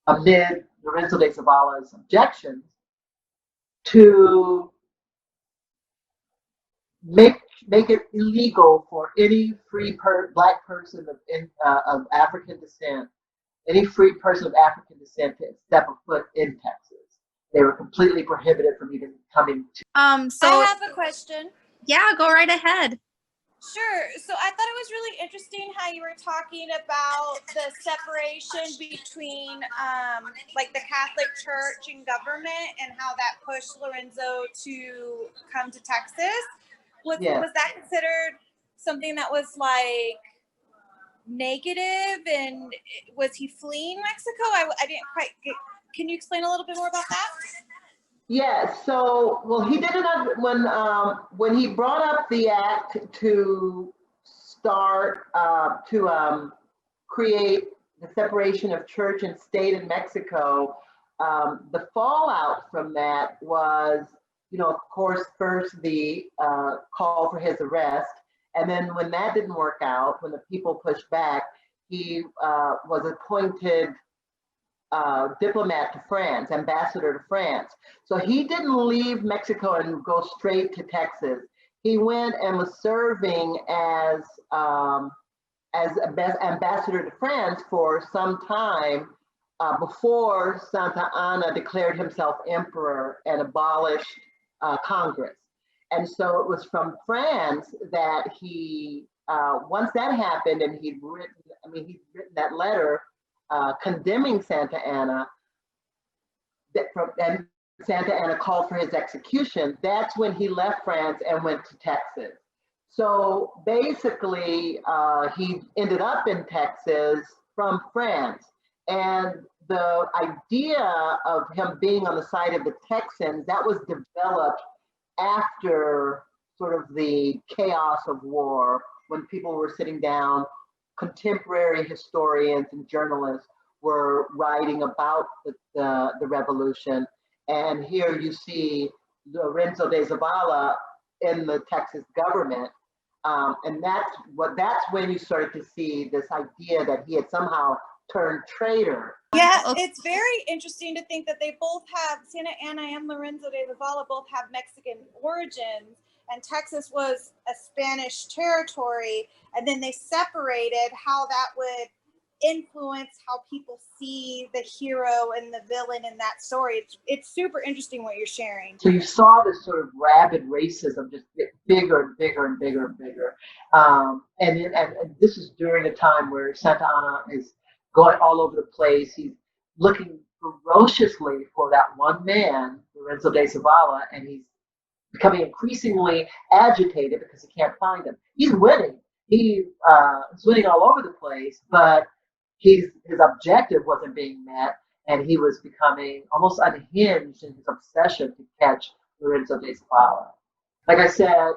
amid Lorenzo de Zavala's objections to make it illegal for any free black person of African descent, any free person of African descent to step a foot in Texas. They were completely prohibited from even coming to. So I have a question. Yeah, go right ahead. Sure. So I thought it was really interesting how you were talking about the separation between like the Catholic Church and government, and how that pushed Lorenzo to come to Texas. Was that considered something that was like negative, and was he fleeing Mexico? I didn't quite get. Can you explain a little bit more about that? Yeah, so he did it when he brought up the act to start to create the separation of church and state in Mexico. The fallout from that was, of course, first the call for his arrest, and then when that didn't work out, when the people pushed back, he was appointed diplomat to France, ambassador to France. So he didn't leave Mexico and go straight to Texas. He went and was serving as ambassador to France for some time before Santa Anna declared himself emperor and abolished Congress. And so it was from France that he, once that happened, and he'd written that letter condemning Santa Anna, and Santa Anna called for his execution. That's when he left France and went to Texas. So basically, he ended up in Texas from France. And the idea of him being on the side of the Texans, that was developed after sort of the chaos of war, when people were sitting down, contemporary historians and journalists were writing about the revolution. And here you see Lorenzo de Zavala in the Texas government. And that's when you started to see this idea that he had somehow turned traitor. Yeah, it's very interesting to think that they both have, Santa Anna and Lorenzo de Zavala both have Mexican origins, and Texas was a Spanish territory, and then they separated. How that would influence how people see the hero and the villain in that story. It's super interesting what you're sharing. So you saw this sort of rabid racism just get bigger and bigger and bigger and bigger. And this is during a time where Santa Anna is going all over the place. He's looking ferociously for that one man, Lorenzo de Zavala, and he's becoming increasingly agitated because he can't find him. He's winning. He's winning all over the place, but his objective wasn't being met, and he was becoming almost unhinged in his obsession to catch Lorenzo de Zavala. Like I said,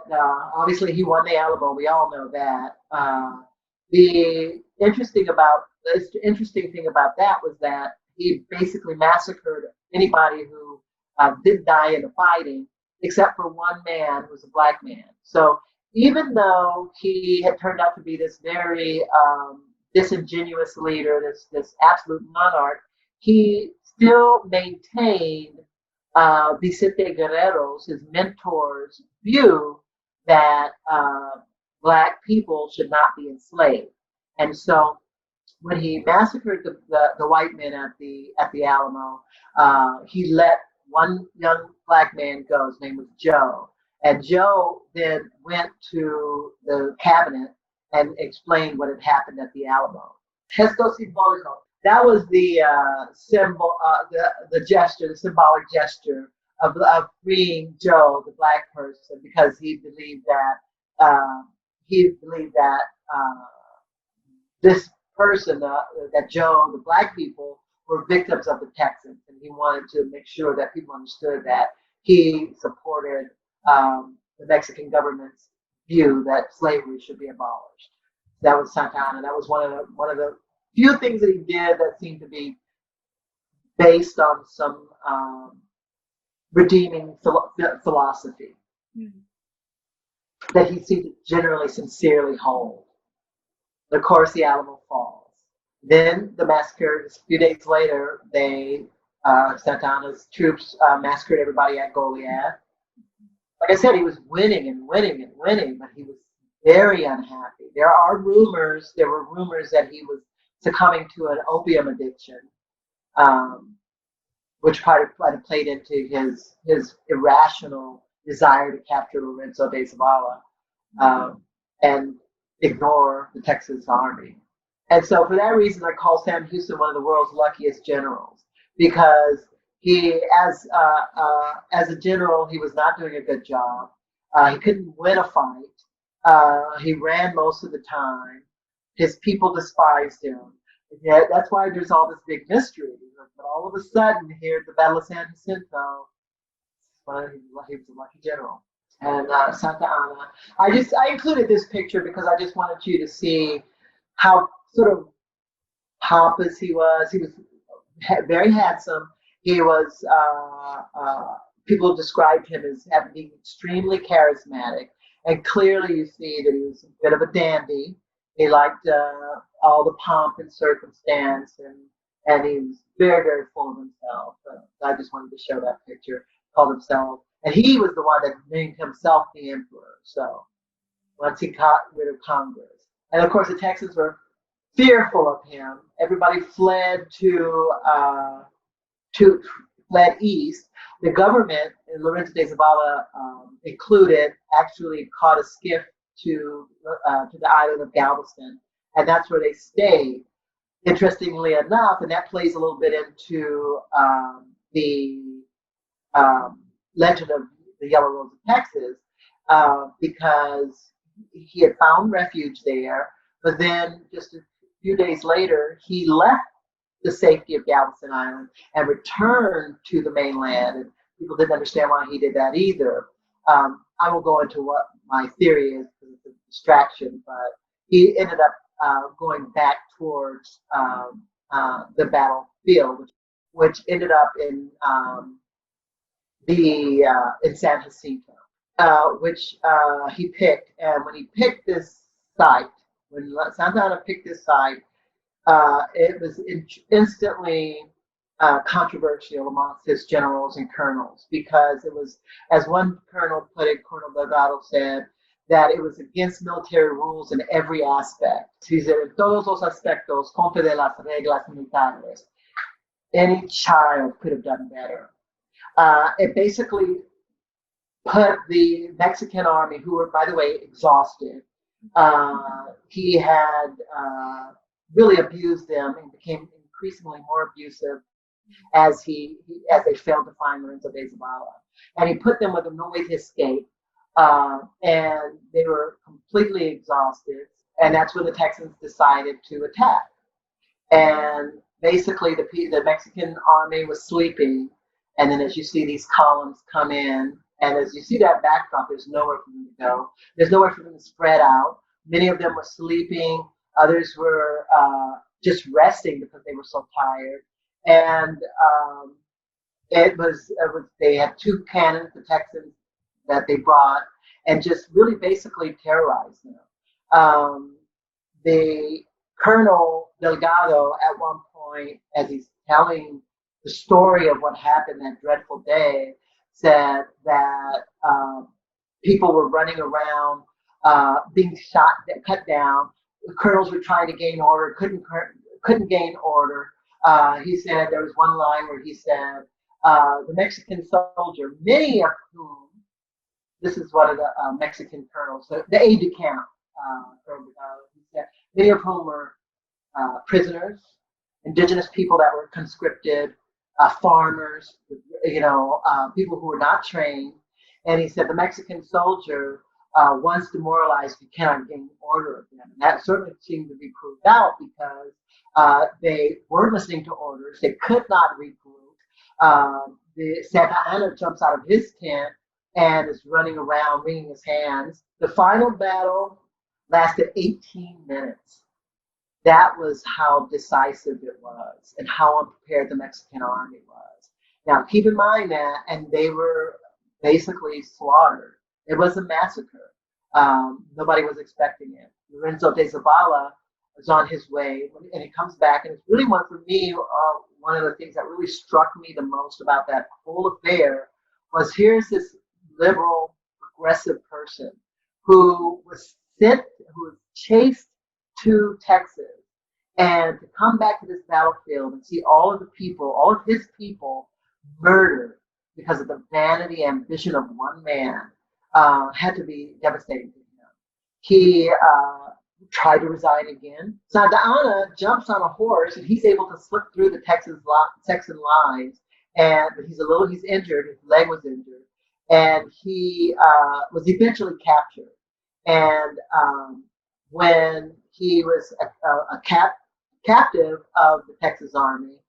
obviously he won the Alamo. We all know that. The interesting thing about that was that he basically massacred anybody who didn't die in the fighting, except for one man who was a black man. So even though he had turned out to be this very disingenuous leader, this absolute monarch, he still maintained Vicente Guerrero's, his mentor's view that black people should not be enslaved. And so when he massacred the white men at the Alamo, he let one young black man go. His name was Joe. And Joe then went to the cabinet and explained what had happened at the Alamo. Gesto simbólico. That was the symbol, the gesture, the symbolic gesture of freeing Joe, the black person, because he believed that this person, that Joe, the black people, were victims of the Texans, and he wanted to make sure that people understood that he supported the Mexican government's view that slavery should be abolished. That was Santa Anna. That was one of the few things that he did that seemed to be based on some redeeming philosophy that he seemed to generally sincerely hold. Of course, the Alamo falls. Then the massacre. A few days later, Santa Anna's troops massacred everybody at Goliad. Like I said, he was winning and winning and winning, but he was very unhappy. There were rumors that he was succumbing to an opium addiction, which might have played into his irrational desire to capture Lorenzo de Zavala and ignore the Texas Army. And so for that reason, I call Sam Houston one of the world's luckiest generals, because he, as a general, he was not doing a good job. He couldn't win a fight. He ran most of the time. His people despised him. Yeah, that's why there's all this big mystery. But all of a sudden, here at the Battle of San Jacinto, he was a lucky general. And Santa Anna. I included this picture because I just wanted you to see how sort of pompous he was. He was very handsome. He was, people described him as being extremely charismatic. And clearly you see that he was a bit of a dandy. He liked all the pomp and circumstance, and he was very, very full of himself. I just wanted to show that picture. Called himself, and he was the one that named himself the emperor. So once he got rid of Congress, and of course the Texans were fearful of him. Everybody fled fled east. The government, and Lorenzo de Zavala included, actually caught a skiff to the island of Galveston, and that's where they stayed. Interestingly enough, and that plays a little bit into the legend of the Yellow Rose of Texas, because he had found refuge there, but then just a few days later, he left the safety of Galveston Island and returned to the mainland. And people didn't understand why he did that either. I will go into what my theory is because it's a distraction, but he ended up going back towards the battlefield, which ended up in San Jacinto, which he picked. And when he picked this site, when Santa Anna picked this site, it was instantly controversial amongst his generals and colonels because it was, as one colonel put it, Colonel Delgado said, that it was against military rules in every aspect. He said, en todos los aspectos, contra de las reglas militares. Any child could have done better. It basically put the Mexican army, who were, by the way, exhausted. He had really abused them and became increasingly more abusive as they failed to find Lorenzo de Zabala. And he put them with no way to escape. And they were completely exhausted. And that's when the Texans decided to attack. And basically the Mexican army was sleeping. And then as you see these columns come in, and as you see that backdrop, there's nowhere for them to go. There's nowhere for them to spread out. Many of them were sleeping. Others were just resting because they were so tired. And they had 2 cannons, the Texans, that they brought, and just really basically terrorized them. The Colonel Delgado, at one point, as he's telling the story of what happened that dreadful day, said that people were running around, being shot, cut down. The colonels were trying to gain order, couldn't gain order. He said there was one line where he said, the Mexican soldier, many of whom, this is one of the Mexican colonels, the aide-de-camp, he said, many of whom were prisoners, indigenous people that were conscripted, farmers, people who were not trained. And he said the Mexican soldier, once demoralized, you cannot gain order of them. And that certainly seemed to be proved out because they weren't listening to orders. They could not regroup. The Santa Anna jumps out of his tent and is running around, wringing his hands. The final battle lasted 18 minutes. That was how decisive it was and how unprepared the Mexican army was. Now, keep in mind that, and they were basically slaughtered. It was a massacre. Nobody was expecting it. Lorenzo de Zabala was on his way, and he comes back, and it's really one of the things that really struck me the most about that whole affair was here's this liberal, progressive person who was chased to Texas, and to come back to this battlefield and see all of his people murdered because of the vanity ambition of one man had to be devastating to him. He tried to resign again. Santa Anna jumps on a horse and he's able to slip through the Texan lines, and he's injured, his leg was injured, and he was eventually captured. And when he was a captive of the Texas Army,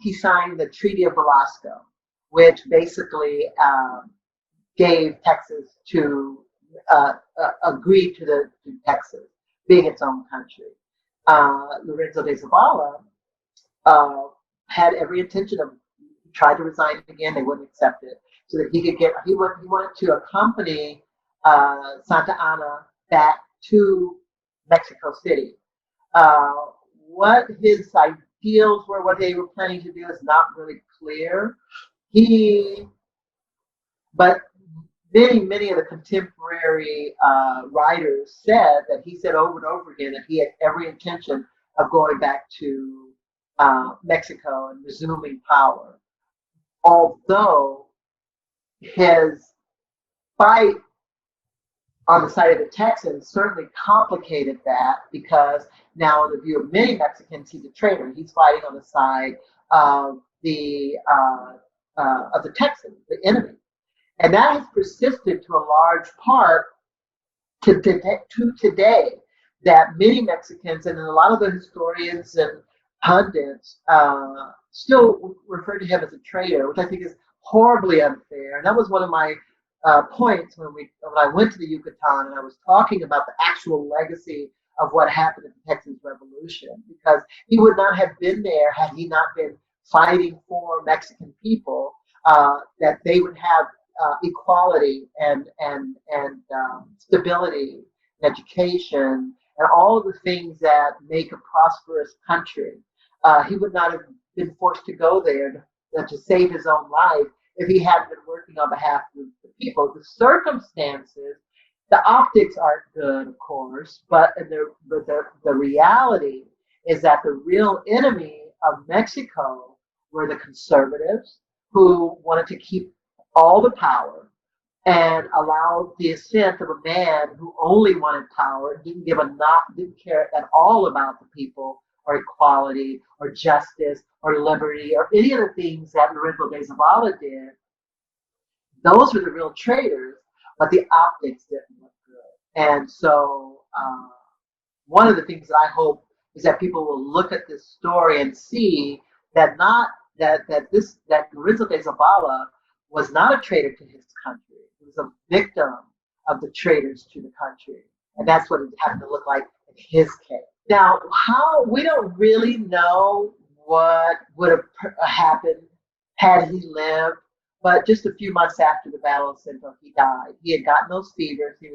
he signed the Treaty of Velasco, which basically gave Texas to agree to Texas being its own country. Lorenzo de Zabala had every intention of tried to resign again. They wouldn't accept it, so that he wanted to accompany Santa Anna back to Mexico City. What his ideals were, what they were planning to do, is not really clear. But many of the contemporary writers said that he said over and over again that he had every intention of going back to Mexico and resuming power. Although his fight on the side of the Texans certainly complicated that, because now in the view of many Mexicans, he's a traitor. He's fighting on the side of the Texans, the enemy. And that has persisted to a large part to today, that many Mexicans and a lot of the historians and pundits still refer to him as a traitor, which I think is horribly unfair. And that was one of my points when I went to the Yucatan and I was talking about the actual legacy of what happened in the Texas Revolution, because he would not have been there had he not been fighting for Mexican people, that they would have equality and stability, and education, and all of the things that make a prosperous country. He would not have been forced to go there to save his own life if he hadn't been working on behalf of the people. The circumstances, the optics aren't good, of course, but the reality is that the real enemy of Mexico were the conservatives who wanted to keep all the power and allowed the ascent of a man who only wanted power, didn't care at all about the people or equality or justice or liberty or any of the things that Lorenzo de Zavala did. Those were the real traitors, but the optics didn't look good. And so one of the things that I hope is that people will look at this story and see that not that Lorenzo de Zavala was not a traitor to his country. He was a victim of the traitors to the country. And that's what it happened to look like in his case. Now, we don't really know what would have happened had he lived, but just a few months after the Battle of Sinto, he died. He had gotten those fevers. He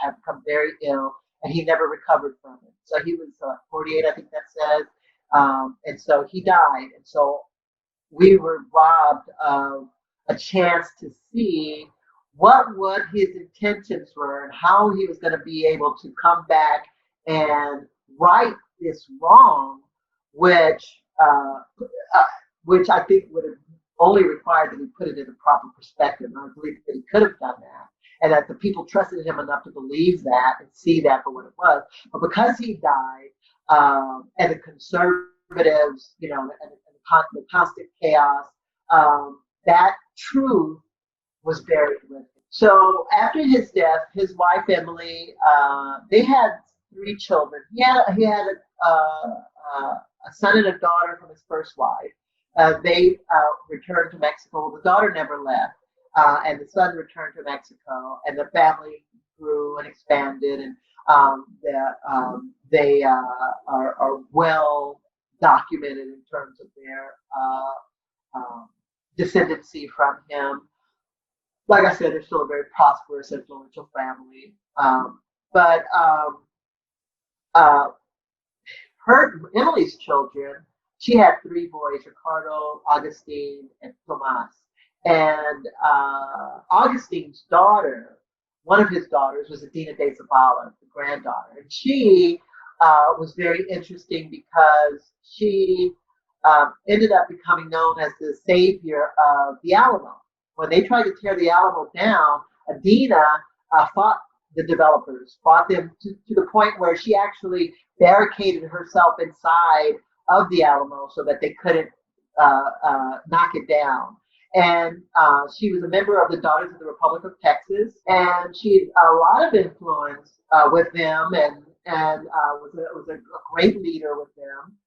had become very ill, and he never recovered from it. So he was 48, I think that says, and so he died. And so we were robbed of a chance to see what his intentions were and how he was going to be able to come back and right this wrong, which I think would have only required that he put it in a proper perspective. And I believe that he could have done that, and that the people trusted him enough to believe that and see that for what it was. But because he died, and the conservatives, and the constant chaos, that truth was buried with him. So after his death, his wife Emily, they had 3 children. He had a son and a daughter from his first wife. They returned to Mexico. The daughter never left, and the son returned to Mexico, and the family grew and expanded, and they are well documented in terms of their descendancy from him. Like I said, they're still a very prosperous, influential family. But Emily's children, she had 3 boys: Ricardo, Augustine, and Tomas. And Augustine's daughter, one of his daughters, was Adina de Zavala, the granddaughter. And she was very interesting because she ended up becoming known as the savior of the Alamo. When they tried to tear the Alamo down, Adina fought the developers, fought them to the point where she actually barricaded herself inside of the Alamo so that they couldn't knock it down. And she was a member of the Daughters of the Republic of Texas, and she had a lot of influence with them, and was a great leader with them.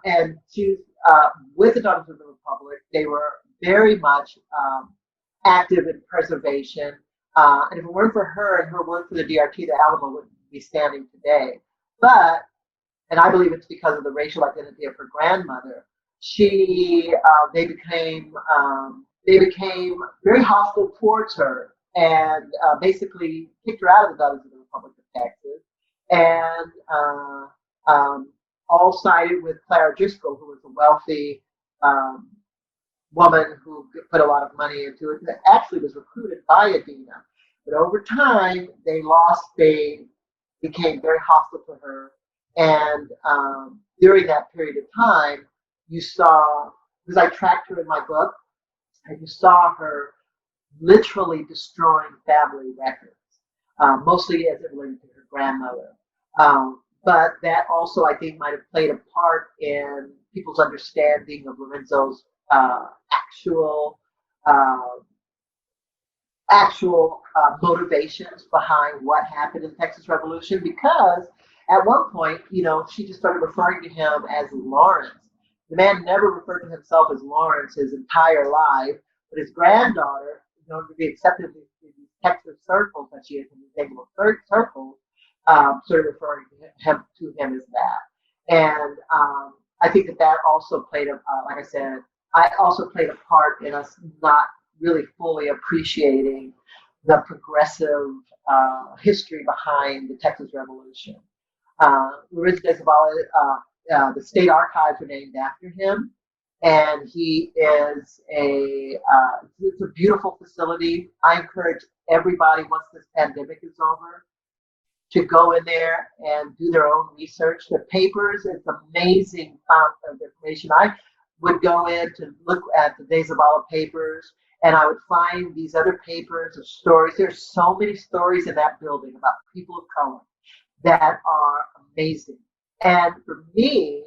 And she was with the Daughters of the Republic. They were very much active in preservation. And if it weren't for her and her work for the DRT, the Alamo wouldn't be standing today. But, and I believe it's because of the racial identity of her grandmother, they became very hostile towards her, and basically kicked her out of the Daughters of the Republic of Texas, and all sided with Clara Driscoll, who was a wealthy woman who put a lot of money into it, that actually was recruited by Adina. But over time, they became very hostile to her. And during that period of time, you saw, because I tracked her in my book, and you saw her literally destroying family records, mostly as it related to her grandmother. But that also, I think, might have played a part in people's understanding of Lorenzo's actual motivations behind what happened in the Texas Revolution, because at one point, she just started referring to him as Lawrence. The man never referred to himself as Lawrence his entire life, but his granddaughter in order to be accepted in these Texas circles that she is in these Anglo circles, sort of referring to him as that. And I think that also played like I said, I also played a part in us not really fully appreciating the progressive history behind the Texas Revolution. Luis de Zavala, the state archives were named after him, and he is it's a beautiful facility. I encourage everybody, once this pandemic is over, to go in there and do their own research. The papers, it's amazing fount of information. I would go in to look at the De Zavala papers, and I would find these other papers of stories. There's so many stories in that building about people of color that are amazing. And for me,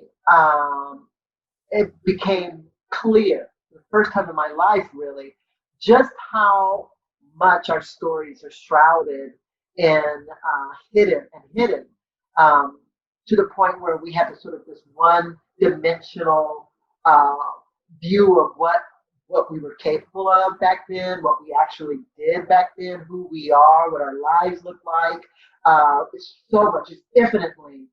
it became clear the first time in my life, really, just how much our stories are shrouded in hidden, to the point where we have sort of this one-dimensional view of what we were capable of back then, what we actually did back then, who we are, what our lives look like. It's so much, it's infinitely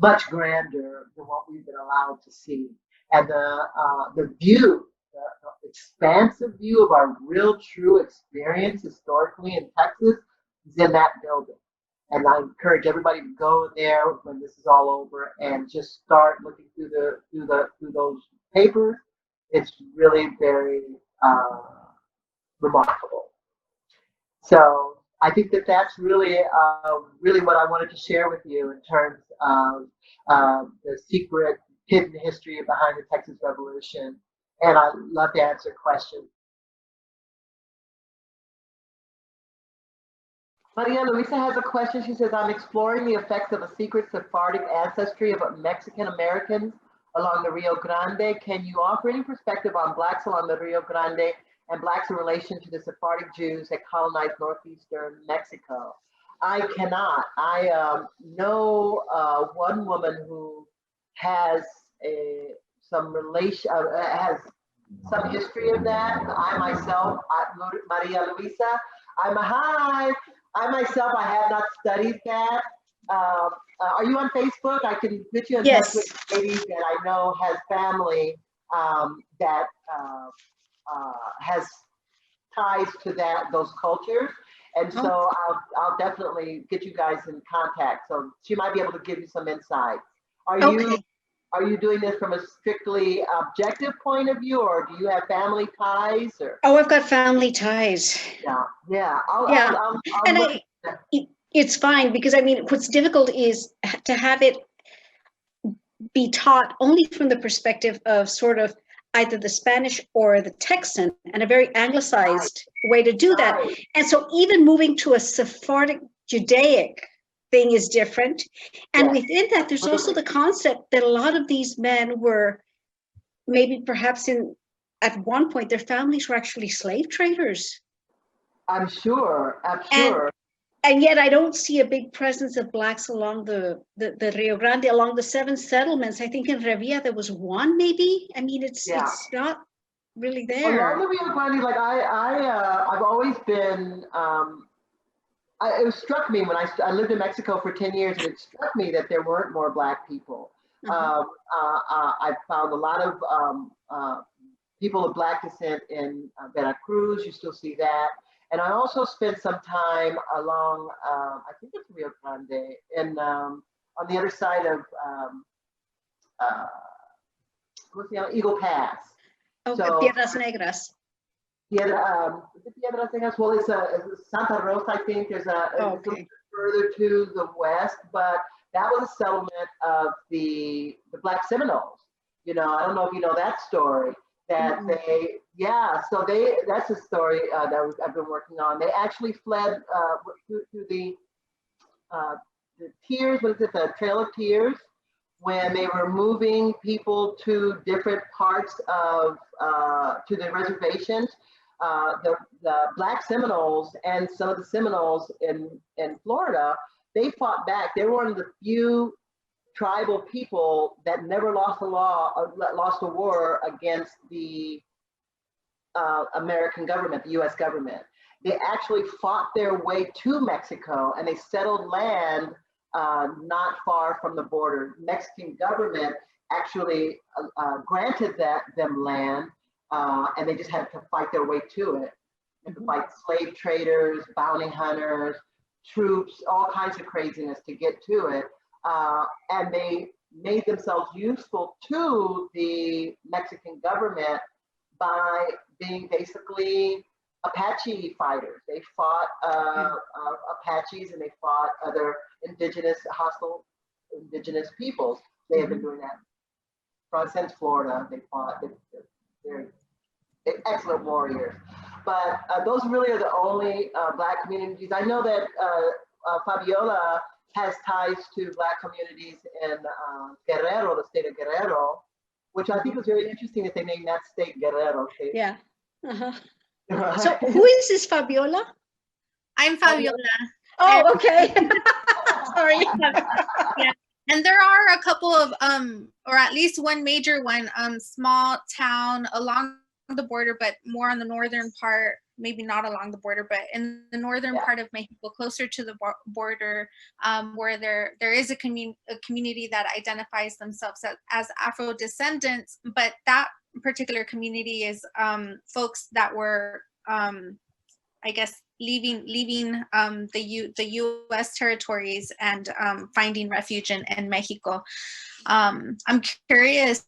much grander than what we've been allowed to see. And the view, the expansive view of our real, true experience historically in Texas is in that building. And I encourage everybody to go in there when this is all over and just start looking through those papers. It's really very remarkable. So I think that's really what I wanted to share with you in terms of the secret hidden history behind the Texas Revolution. And I'd love to answer questions. Maria Luisa has a question. She says, I'm exploring the effects of a secret Sephardic ancestry of Mexican Americans along the Rio Grande. Can you offer any perspective on Blacks along the Rio Grande and Blacks in relation to the Sephardic Jews that colonized northeastern Mexico? I cannot. I know one woman who has some relation, has some history of that. I myself, Maria Luisa, I myself, I have not studied that. Are you on Facebook? I can put you in touch with ladies that I know has family that has ties to those cultures. And so I'll definitely get you guys in contact. So she might be able to give you some insight. Are you doing this from a strictly objective point of view, or do you have family ties? Or? Oh, I've got family ties. Yeah. It's fine, because I mean, what's difficult is to have it be taught only from the perspective of sort of either the Spanish or the Texan, and a very anglicized way to do that. And so even moving to a Sephardic Judaic thing is different. And within that, there's also the concept that a lot of these men were maybe perhaps at one point, their families were actually slave traders. I'm sure. And yet I don't see a big presence of Blacks along the Rio Grande, along the 7 settlements. I think in Revilla there was one, maybe. I mean, it's not really there. Along the Rio Grande, like I've always been, it struck me when I lived in Mexico for 10 years, and it struck me that there weren't more Black people. I found a lot of people of Black descent in Veracruz. You still see that. And I also spent some time along, I think it's Rio Grande, and on the other side of Eagle Pass. So, Piedras Negras. Is it Piedras Negras? Well, it's Santa Rosa, I think. There's it's a little bit further to the west, but that was a settlement of the Black Seminoles. You know, I don't know if you know that story. That that's a story that I've been working on. They actually fled through the Tears, what is it, the Trail of Tears, when they were moving people to different parts of, to the reservations. The Black Seminoles and some of the Seminoles in Florida, they fought back. They were one of the few tribal people that never lost a war against the American government, the US government. They actually fought their way to Mexico and they settled land not far from the border. Mexican government actually granted them land and they just had to fight their way to it. They had to fight slave traders, bounty hunters, troops, all kinds of craziness to get to it. And they made themselves useful to the Mexican government by being basically Apache fighters. They fought Apaches and they fought other hostile indigenous peoples. They have been doing that since Florida. They fought. They're excellent warriors. But those really are the only Black communities. I know that Fabiola has ties to Black communities in Guerrero, the state of Guerrero, which I think was very interesting that they named that state Guerrero. Okay? Yeah. Uh-huh. Right. So who is this Fabiola? I'm Fabiola. Oh, okay. Sorry. Yeah. And there are a couple of, or at least one major one, small town along the border, but more on the northern part, maybe not along the border, but in the northern part of Mexico, closer to the border, where there is a community that identifies themselves as Afro-descendants, but that particular community is folks that were, I guess, leaving the U.S. territories and finding refuge in Mexico. I'm curious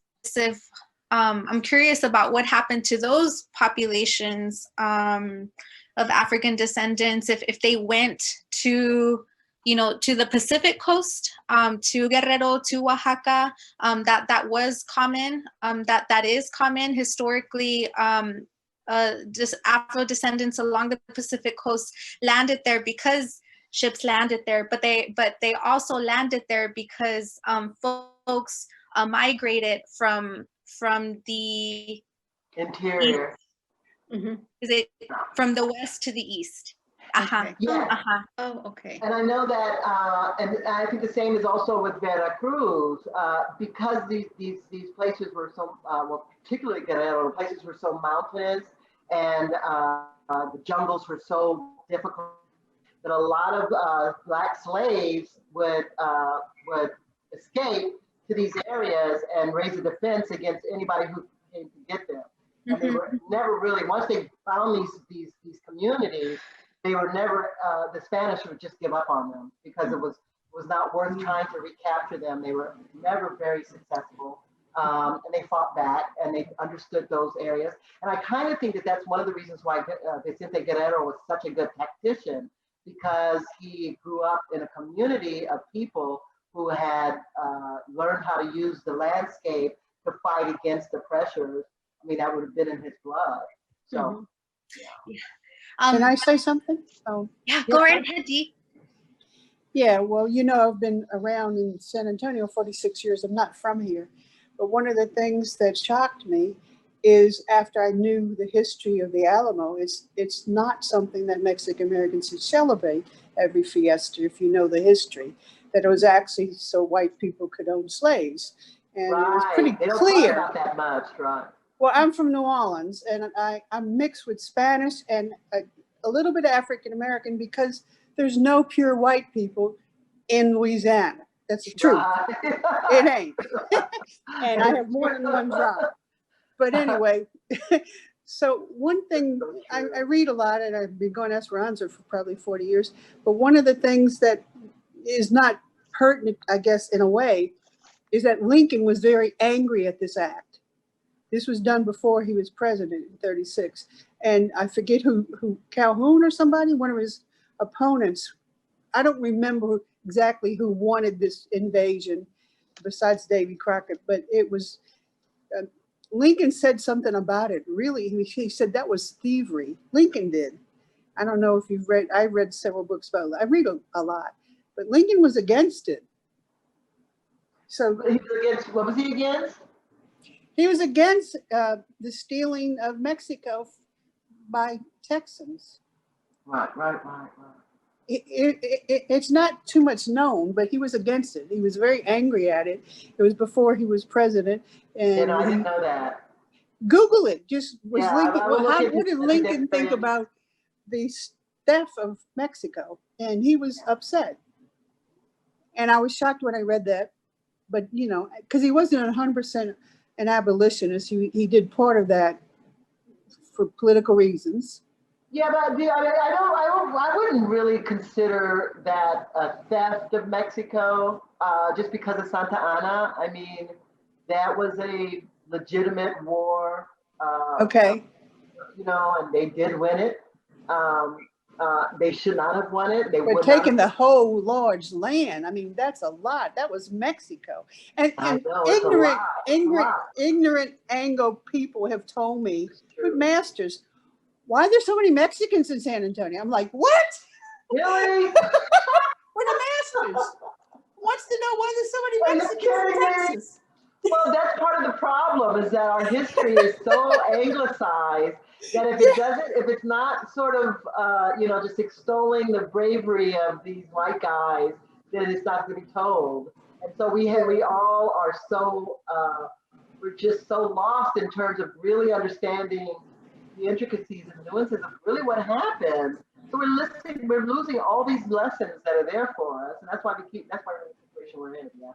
about what happened to those populations of African descendants if they went to the Pacific coast, to Guerrero, to Oaxaca. That was common. That is common historically. Just Afro descendants along the Pacific coast landed there because ships landed there, but they also landed there because folks migrated from the interior. Is it from the west to the east? Okay. Yeah. Oh, okay. And I know that, and I think the same is also with Veracruz, because these places were so, well, particularly Guerrero, the places were so mountainous, and the jungles were so difficult that a lot of Black slaves would escape to these areas and raise a defense against anybody who came to get them. And they were never really, once they found these communities, they were never, the Spanish would just give up on them because it was not worth trying to recapture them. They were never very successful. And they fought back and they understood those areas. And I kind of think that that's one of the reasons why Vicente Guerrero was such a good tactician, because he grew up in a community of people who had learned how to use the landscape to fight against the pressures. I mean, that would have been in his blood. So, Can I say something? Oh, yeah, go right ahead, Dee. yeah. Well, I've been around in San Antonio 46 years. I'm not from here. But one of the things that shocked me is after I knew the history of the Alamo, it's not something that Mexican Americans should celebrate every fiesta, if you know the history, that it was actually so white people could own slaves. And it was pretty they don't clear. talk about that much, right? Well, I'm from New Orleans, and I'm mixed with Spanish and a little bit African American because there's no pure white people in Louisiana. That's the truth. It ain't. And I have more than one tribe. But anyway, so one thing, I read a lot, and I've been going to Esperanza for probably 40 years, but one of the things that is not pertinent, I guess, in a way, is that Lincoln was very angry at this act. This was done before he was president in 36. And I forget who Calhoun or somebody, one of his opponents, I don't remember exactly who wanted this invasion besides Davy Crockett, but it was, Lincoln said something about it. Really, he said that was thievery. Lincoln did. I don't know if you've read, I read several books about it. I read a lot, but Lincoln was against it. So He was against, what was he against? he was against the stealing of Mexico by Texans. Right. It's not too much known, but he was against it. He was very angry at it. It was before he was president. And I didn't know that. Google it. Just was Yeah, Lincoln. I will look into What did the Lincoln think dictionary. about the theft of Mexico? And he was upset. And I was shocked when I read that. But you know, because he wasn't 100% an abolitionist, he did part of that for political reasons. Yeah, but I wouldn't really consider that a theft of Mexico just because of Santa Ana. I mean, that was a legitimate war. Okay. You know, and they did win it. They should not have won it. They But would taking not the whole large land, I mean, that's a lot. That was Mexico. And I know, it's a lot. It's a lot. ignorant Anglo people have told me, It's good true. masters, why are there so many Mexicans in San Antonio? I'm like, what? Really? We're the masters. Wants to know why there's so Are many you Mexicans in kidding me? Texas. Well, that's part of the problem is that our history is so anglicized that if it's not sort of, you know, just extolling the bravery of these white guys, then it's not going to be told. And so we all are so, we're just so lost in terms of really understanding the intricacies and nuances of really what happened. So we're losing all these lessons that are there for us, and that's why we're in the situation we're in. Yeah.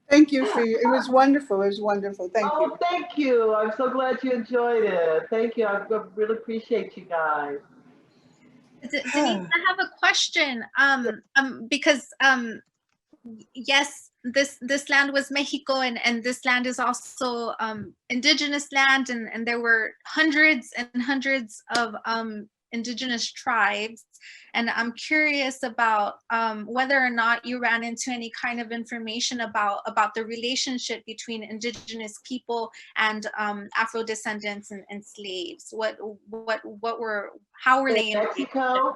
Thank you for it was wonderful. It was wonderful. Thank you. Oh, thank you. I'm so glad you enjoyed it. Thank you. I really appreciate you guys. Denise, I have a question. Because yes, this land was Mexico, and this land is also indigenous land, and there were hundreds and hundreds of indigenous tribes, and I'm curious about whether or not you ran into any kind of information about the relationship between indigenous people and Afro descendants and slaves. How were they In Mexico?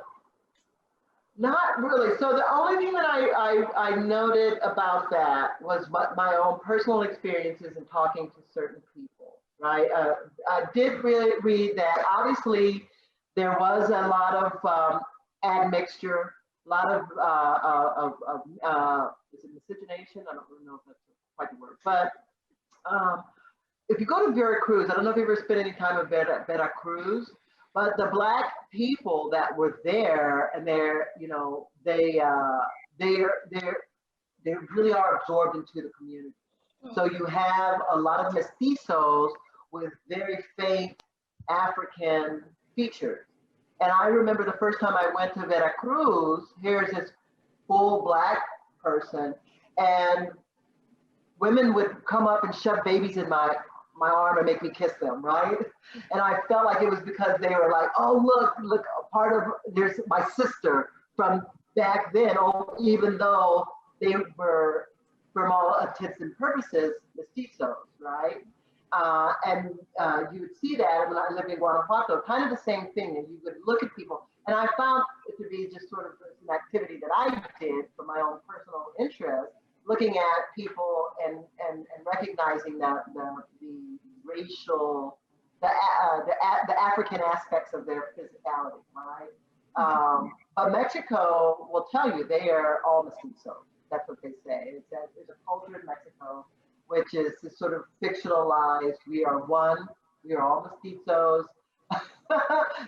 Not really. So the only thing that I noted about that was my own personal experiences in talking to certain people, right? I did really read that obviously there was a lot of admixture, a lot of is it miscegenation? I don't really know if that's quite the word, but if you go to Veracruz, I don't know if you ever spent any time in Veracruz, but the Black people that were there, and they're, you know, they really are absorbed into the community. So you have a lot of mestizos with very faint African features. And I remember the first time I went to Veracruz, here's this full Black person, and women would come up and shove babies in my arm and make me kiss them, right? And I felt like it was because they were like, oh, look, there's my sister from back then, even though they were, from all intents and purposes, mestizos, right? And you would see that when I lived in Guanajuato, kind of the same thing, and you would look at people. And I found it to be just sort of an activity that I did for my own personal interest, looking at people and recognizing that the racial, the African aspects of their physicality, right? But Mexico will tell you they are all mestizos. That's what they say. It's a culture in Mexico, which is sort of fictionalized. We are one. We are all mestizos.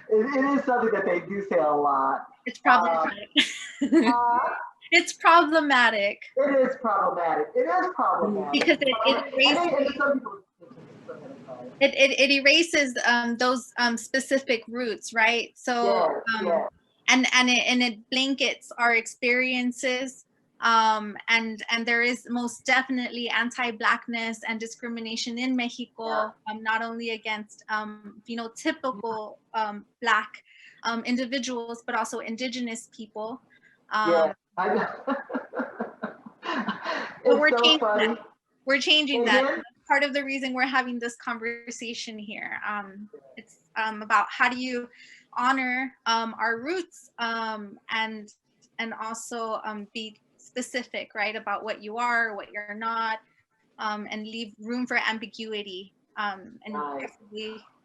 It is something that they do say a lot. It's problematic. It's problematic. It is problematic. It is problematic. Because it erases those specific roots, right? So and it blankets our experiences, and there is most definitely anti-Blackness and discrimination in Mexico, not only against phenotypical Black individuals, but also indigenous people. I know. But we're so changing funny. that. We're changing that. Again? That's part of the reason we're having this conversation here. It's about how do you honor our roots, and also be specific, right, about what you are, what you're not, and leave room for ambiguity. And right.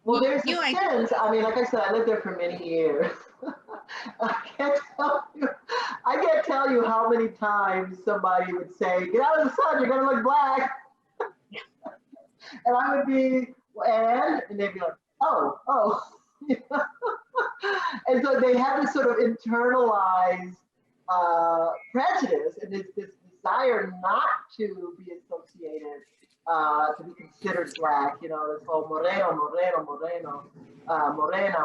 Well, there's a sense. I mean, like I said, I lived there for many years. I can't tell you how many times somebody would say, "Get out of the sun, you're gonna look Black," and I would be And they'd be like, oh. And so they have this sort of internalized prejudice and this desire not to be associated, to be considered black, you know, this whole morena,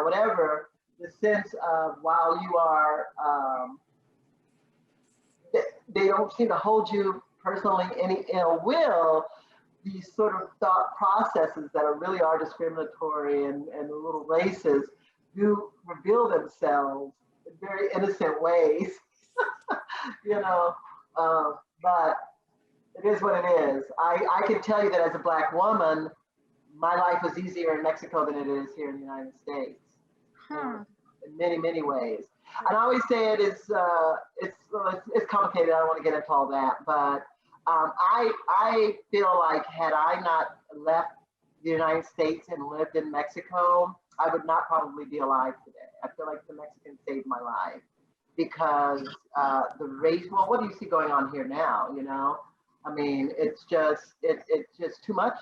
whatever, the sense of while you are, they don't seem to hold you personally any ill will, these sort of thought processes that really are discriminatory and a little racist do reveal themselves in very innocent ways, you know, but it is what it is. I can tell you that as a Black woman, my life was easier in Mexico than it is here in the United States. Huh. In many, many ways. And I always say it's complicated. I don't want to get into all that, but I feel like had I not left the United States and lived in Mexico, I would not probably be alive today. I feel like the Mexicans saved my life because the race. Well, what do you see going on here now? You know, I mean, it's just too much.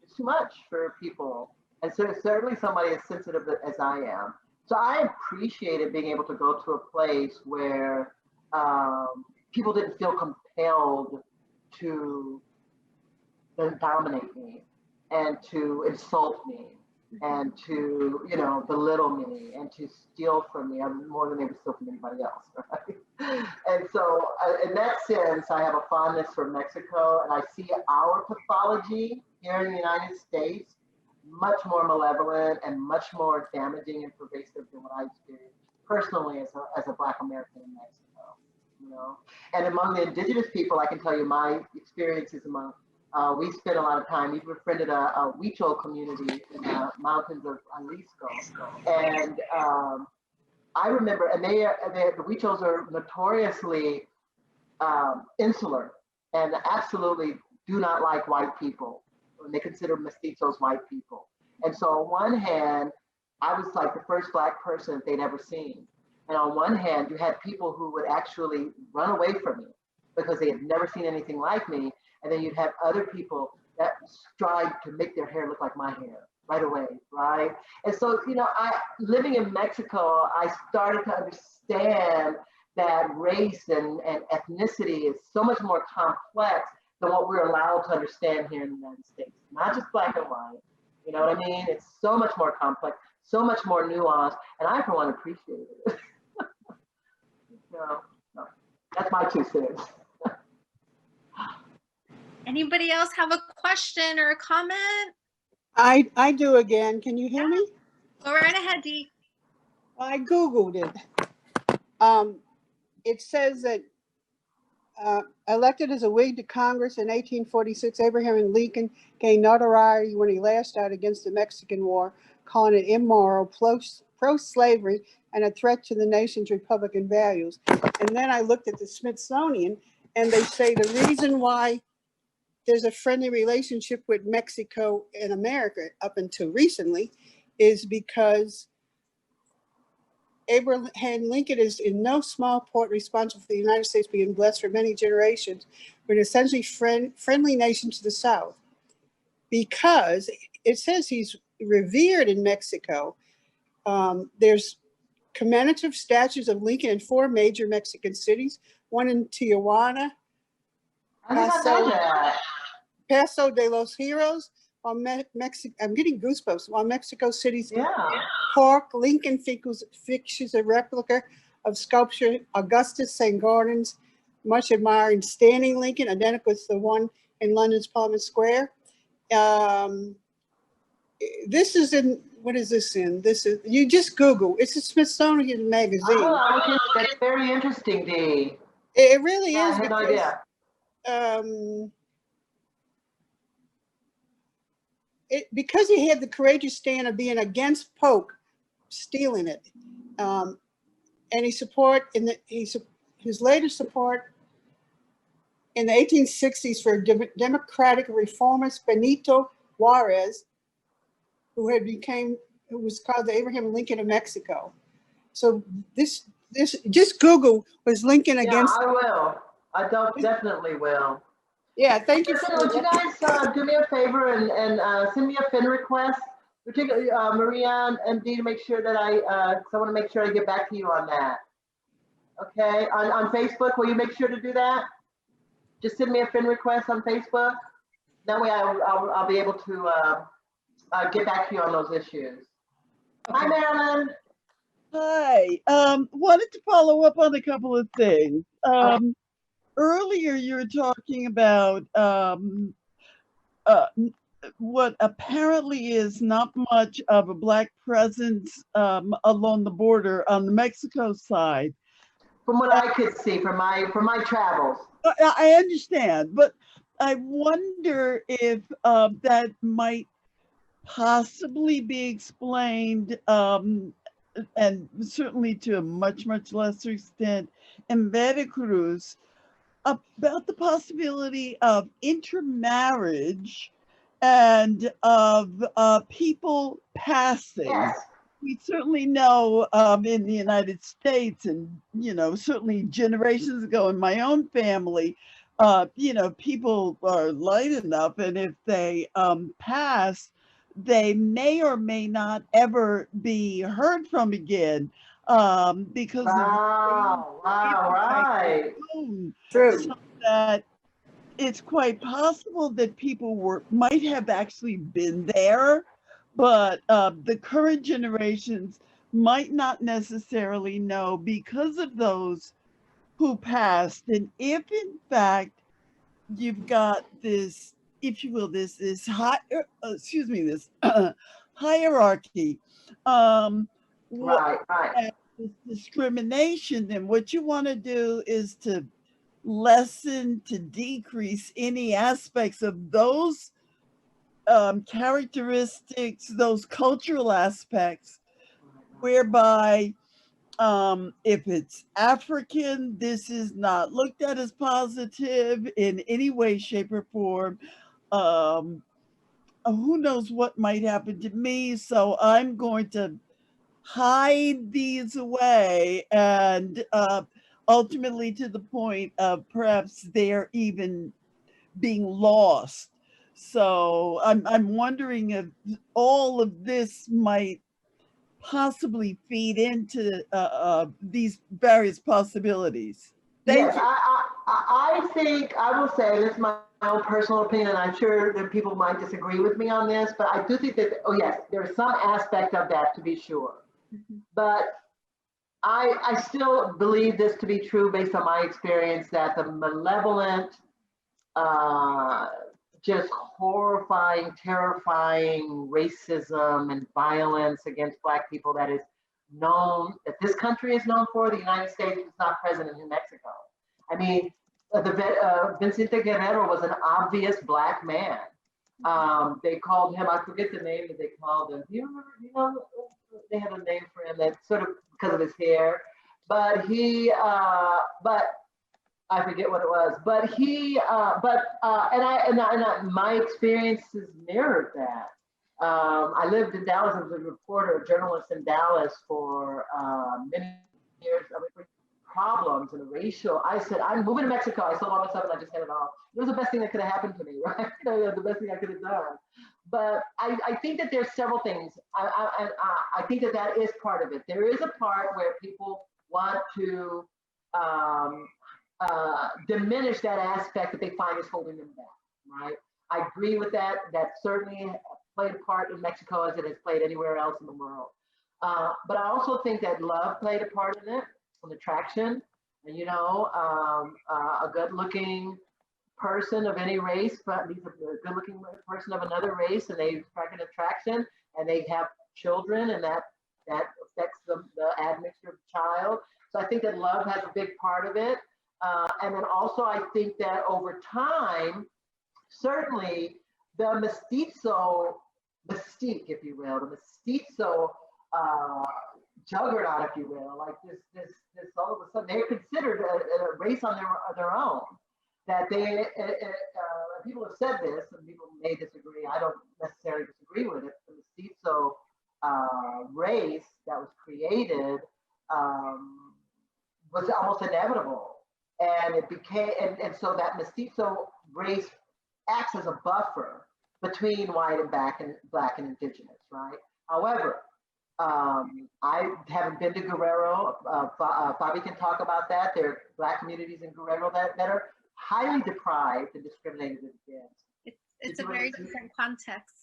It's too much for people, and so certainly somebody as sensitive as I am. So I appreciated being able to go to a place where people didn't feel compelled to dominate me and to insult me and to, you know, belittle me and to steal from me more than they would steal from anybody else, right? And so in that sense, I have a fondness for Mexico, and I see our pathology here in the United States much more malevolent and much more damaging and pervasive than what I experienced personally as a Black American in Mexico, you know. And among the indigenous people, I can tell you my experiences among, we spent a lot of time, we befriended a Huichol community in the mountains of Jalisco. And I remember, and the Huichols are notoriously insular and absolutely do not like white people. They consider mestizos white people. And so on one hand, I was like the first Black person that they'd ever seen. And on one hand, you had people who would actually run away from me because they had never seen anything like me. And then you'd have other people that strive to make their hair look like my hair right away, right? And so, you know, living in Mexico, I started to understand that race and ethnicity is so much more complex than what we're allowed to understand here in the United States. Not just black and white, you know what I mean? It's so much more complex, so much more nuanced, and I for one appreciate it. No, that's my 2 cents. Anybody else have a question or a comment? I do again. Can you hear me? Go right ahead, Dee. I Googled it. It says that elected as a Whig to Congress in 1846, Abraham Lincoln gained notoriety when he lashed out against the Mexican War, calling it immoral, pro-slavery, and a threat to the nation's Republican values. And then I looked at the Smithsonian, and they say the reason why there's a friendly relationship with Mexico and America up until recently is because Abraham Lincoln is in no small part responsible for the United States being blessed for many generations with an essentially friendly nation to the South, because it says he's revered in Mexico. There's commemorative statues of Lincoln in 4 major Mexican cities, one in Tijuana, Paso de los Heroes, on I'm getting goosebumps. On Mexico City's Park, Lincoln features a replica of sculpture Augustus St. Gordon's, much admiring standing Lincoln, identical to the one in London's Parliament Square. This is in, what is this in? This is, you just Google, it's a Smithsonian magazine. Oh, that's very interesting, Dee. It really is. I had no idea. Because he had the courageous stand of being against Pope stealing it, and his later support in the 1860s for democratic reformist Benito Juarez, who was called the Abraham Lincoln of Mexico. So this just Google was Lincoln against. Yeah, I will. I definitely will. Yeah, thank you Listen, for would you guys do me a favor and send me a fin request, particularly Maria and Dee, to make sure that cause I want to make sure I get back to you on that. Okay, on Facebook, will you make sure to do that? Just send me a fin request on Facebook. That way I'll be able to get back to you on those issues. Hi, Marilyn. Hi. Wanted to follow up on a couple of things. Earlier, you were talking about what apparently is not much of a Black presence along the border on the Mexico side. From what I could see, from my travels. I understand, but I wonder if that might possibly be explained, and certainly to a much, much lesser extent in Veracruz, about the possibility of intermarriage and of people passing. Yes. We certainly know in the United States, and certainly generations ago in my own family, people are light enough, and if they pass, they may or may not ever be heard from again because Wow, right. True. so that it's quite possible that people might have actually been there, but the current generations might not necessarily know because of those who passed. And if in fact you've got this, if you will, this this hierarchy, Right. this discrimination, then what you want to do is to lessen, to decrease any aspects of those characteristics, those cultural aspects, whereby if it's African, this is not looked at as positive in any way, shape, or form. Who knows what might happen to me? So I'm going to hide these away, and ultimately to the point of perhaps they're even being lost. So I'm wondering if all of this might possibly feed into these various possibilities. Thank Yes, you. I think I will say this is my own personal opinion, and I'm sure that people might disagree with me on this, but I do think that, oh yes, there's some aspect of that to be sure. But I still believe this to be true based on my experience that the malevolent, just horrifying, terrifying racism and violence against Black people that is known, that this country is known for, the United States is not present in New Mexico. I mean, Vicente Guerrero was an obvious Black man. They called him, I forget the name that they called him. Do you remember, they had a name for him that sort of because of his hair, but but I forget what it was, but my experiences mirrored that. I lived in Dallas. I was a reporter, a journalist in Dallas for many years. I mean, problems and racial. I said, I'm moving to Mexico. I sold all my stuff and I just had it all. It was the best thing that could have happened to me, right? The best thing I could have done. But I think that there's several things. I think that is part of it. There is a part where people want to diminish that aspect that they find is holding them back, right? I agree with that. That certainly played a part in Mexico as it has played anywhere else in the world. But I also think that love played a part in it, an attraction. A good-looking person of any race, but a good-looking person of another race, and they strike an attraction, and they have children, and that affects the admixture of the child. So I think that love has a big part of it. And then also I think that over time, certainly the mestizo mystique, if you will, the mestizo juggernaut, if you will, like this all of a sudden they're considered a race on their own. That people have said this, and people may disagree. I don't necessarily disagree with it. The mestizo race that was created was almost inevitable, and it became, and so that mestizo race acts as a buffer between white and black and indigenous, right? However, I haven't been to Guerrero. Bobby can talk about that. There are black communities in Guerrero that are highly deprived and discriminated against. It's a very different context.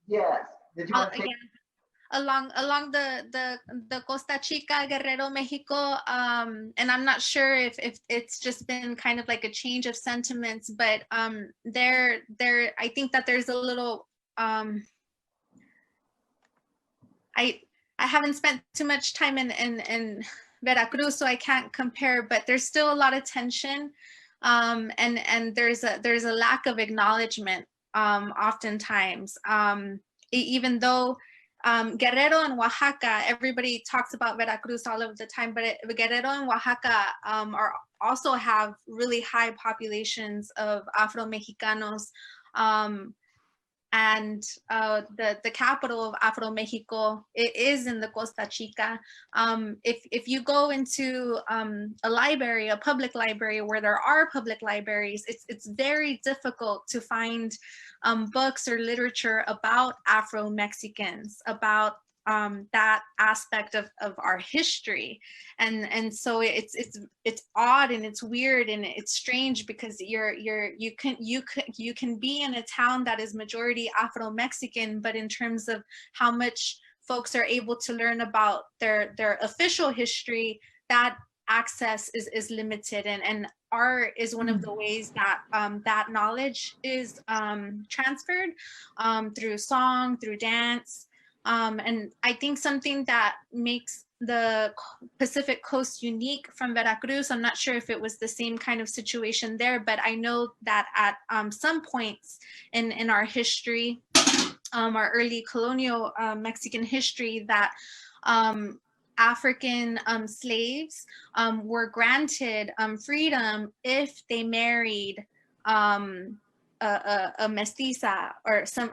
Yes. Did you want to say? Again, along the Costa Chica, Guerrero, Mexico, and I'm not sure if it's just been kind of like a change of sentiments, but there I think that there's a little I haven't spent too much time in Veracruz, so I can't compare, but there's still a lot of tension, and there's a lack of acknowledgement oftentimes, even though Guerrero and Oaxaca, everybody talks about Veracruz all of the time, but Guerrero and Oaxaca are also have really high populations of Afro-Mexicanos, and the capital of Afro-Mexico, it is in the Costa Chica. If you go into a library, a public library where there are public libraries, it's very difficult to find books or literature about Afro-Mexicans, about that aspect of our history, and so it's odd and it's weird and it's strange because you can be in a town that is majority Afro-Mexican, but in terms of how much folks are able to learn about their official history, that access is limited, and art is one of the ways that that knowledge is transferred, through song, through dance. And I think something that makes the Pacific Coast unique from Veracruz, I'm not sure if it was the same kind of situation there, but I know that at some points in our history, our early colonial Mexican history, that African slaves were granted freedom if they married a mestiza, or some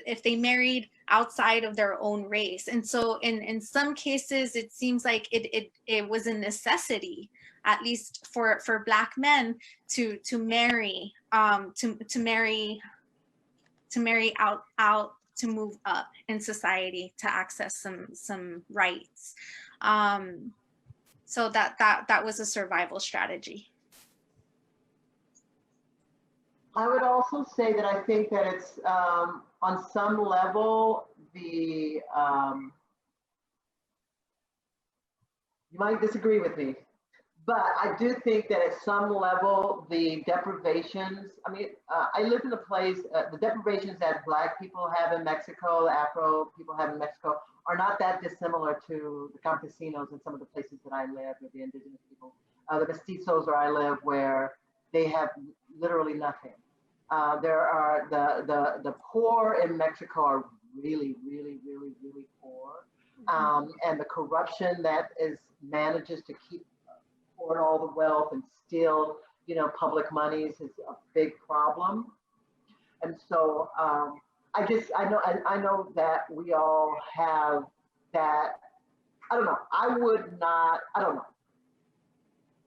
if they married outside of their own race. And so in some cases it seems like it was a necessity, at least for Black men, to marry out to move up in society, to access some rights. So that was a survival strategy. I would also say that I think that it's on some level you might disagree with me, but I do think that at some level the deprivations, I mean, I lived in a place, the deprivations that Black people have in Mexico, Afro people have in Mexico, are not that dissimilar to the campesinos in some of the places that I live, or the indigenous people, the mestizos where I live, where they have literally nothing. There are the poor in Mexico are really, really, really, really poor, and the corruption that manages to keep hoard all the wealth and steal, public monies is a big problem. And so I know that we all have that. I don't know. I don't know.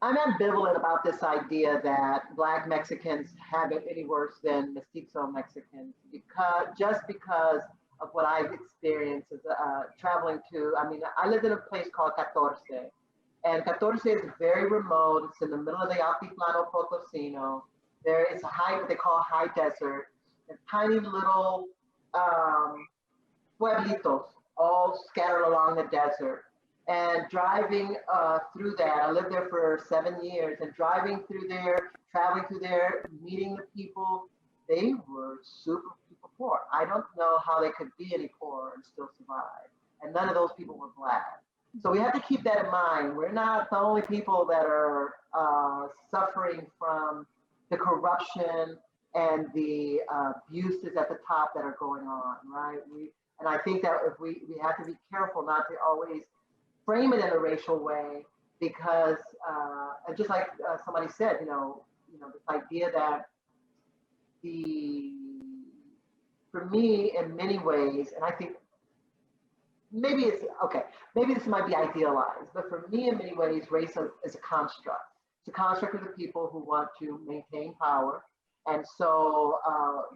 I'm ambivalent about this idea that Black Mexicans have it any worse than mestizo Mexicans, because of what I've experienced as traveling to. I mean, I lived in a place called 14, and 14 is very remote. It's in the middle of the Altiplano Potosino. There is what they call high desert, and tiny little pueblitos all scattered along the desert. And driving through that, I lived there for 7 years, and driving through there, traveling through there, meeting the people, they were super poor. I don't know how they could be any poorer and still survive. And none of those people were Black. So we have to keep that in mind. We're not the only people that are suffering from the corruption and the abuses at the top that are going on, right? And I think that if we have to be careful not to always frame it in a racial way, because just like somebody said, this idea that for me, in many ways, and I think maybe this might be idealized, but for me, in many ways, race is a construct. It's a construct of the people who want to maintain power, And so,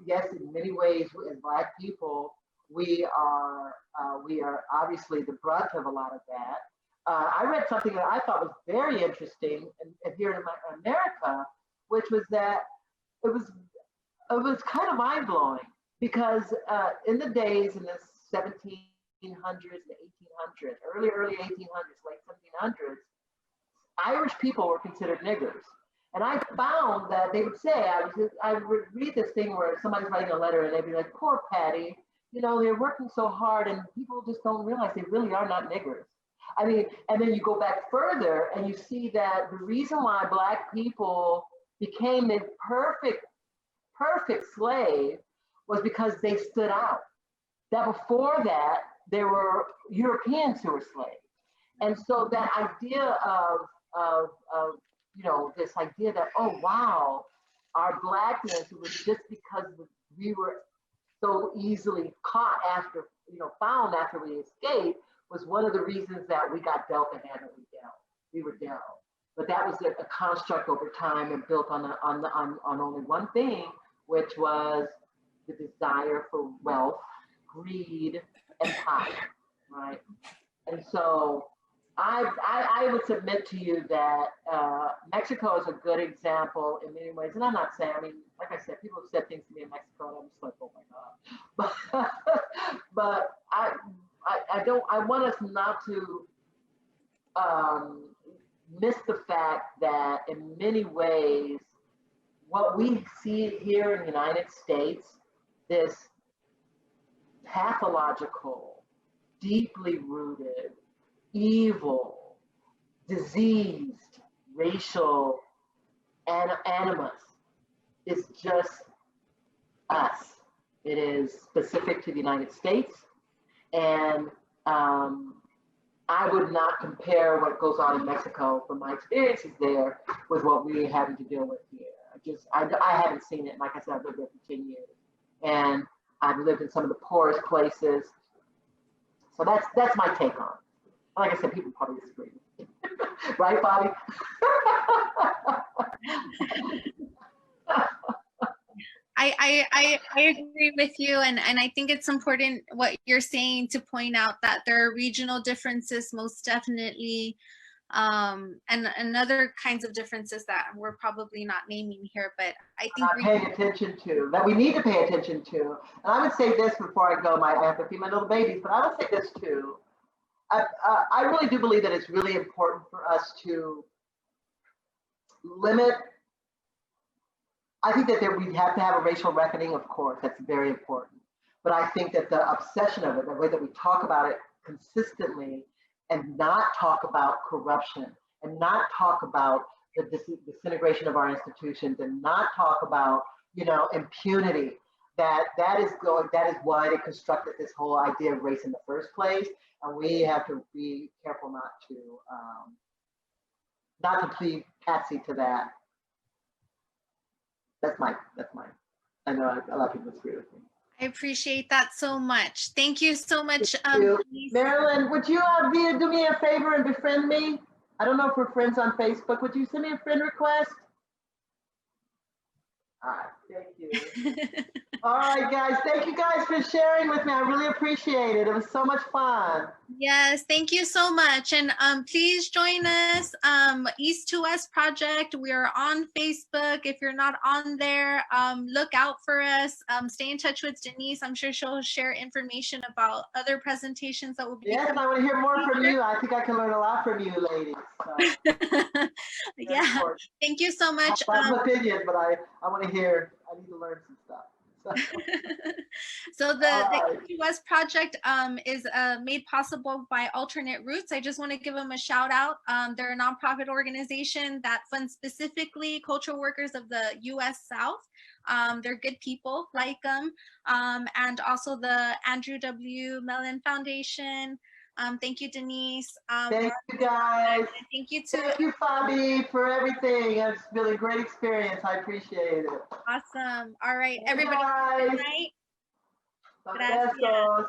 yes, in many ways, as Black people, we are obviously the brunt of a lot of that. I read something that I thought was very interesting here in America, which was that it was kind of mind blowing because in the days in the 1700s, the 1800s, early 1800s, late 1700s, Irish people were considered niggers. And I found that they would say, I would read this thing where somebody's writing a letter and they'd be like, poor Patty, you know, they're working so hard and people just don't realize they really are not niggers. I mean, and then you go back further and you see that the reason why Black people became the perfect slave was because they stood out. That before that, there were Europeans who were slaves. And so that idea of you know, this idea that, oh, wow, our Blackness was just because we were so easily caught after, you know, found after we escaped was one of the reasons that we got dealt the hand that we were dealt. But that was a construct over time and built on only one thing, which was the desire for wealth, greed, and power, right? And so I would submit to you that Mexico is a good example in many ways. And I'm not saying, I mean, like I said, people have said things to me in Mexico and I'm just like, oh my God. But I want us not to miss the fact that in many ways, what we see here in the United States, this pathological, deeply rooted, evil, diseased, racial animus is just us. It is specific to the United States. And I would not compare what goes on in Mexico from my experiences there with what we're having to deal with here. I haven't seen it. Like I said, I've lived there for 10 years. And I've lived in some of the poorest places. So that's my take on it. Like I said, people probably disagree. Right, Bobby? I agree with you, and I think it's important what you're saying to point out that there are regional differences, most definitely, and other kinds of differences that we're probably not naming here, but I think not paying attention to, that we need to pay attention to. And I would say this before I go, I have to feed my little babies, but I would say this too. I really do believe that it's really important for us to limit. I think that we have to have a racial reckoning, of course, that's very important. But I think that the obsession of it, the way that we talk about it consistently and not talk about corruption and not talk about the disintegration of our institutions and not talk about, you know, impunity, that is why they constructed this whole idea of race in the first place. And we have to be careful not to plead patsy to that. That's my, I know a lot of people disagree with me. I appreciate that so much. Thank you so much. Marilyn, would you do me a favor and befriend me? I don't know if we're friends on Facebook. Would you send me a friend request? All right, thank you. All right, guys. Thank you guys for sharing with me. I really appreciate it. It was so much fun. Yes, thank you so much. And please join us, East to West Project. We are on Facebook. If you're not on there, look out for us. Stay in touch with Denise. I'm sure she'll share information about other presentations that will be. Yes, and I want to hear more from you. I think I can learn a lot from you, ladies. So. Yeah, thank you so much. I have opinions, but I want to hear, I need to learn some stuff. So the East to West Project is made possible by Alternate Roots. I just want to give them a shout out. They're a nonprofit organization that funds specifically cultural workers of the U.S. South. They're good people, like them. And also the Andrew W. Mellon Foundation. Thank you, Denise. Thank you, guys. Thank you Thank you, Fabi, for everything. It's been a great experience. I appreciate it. Awesome. All right, Hey, everybody. guys. Good night. Gracias.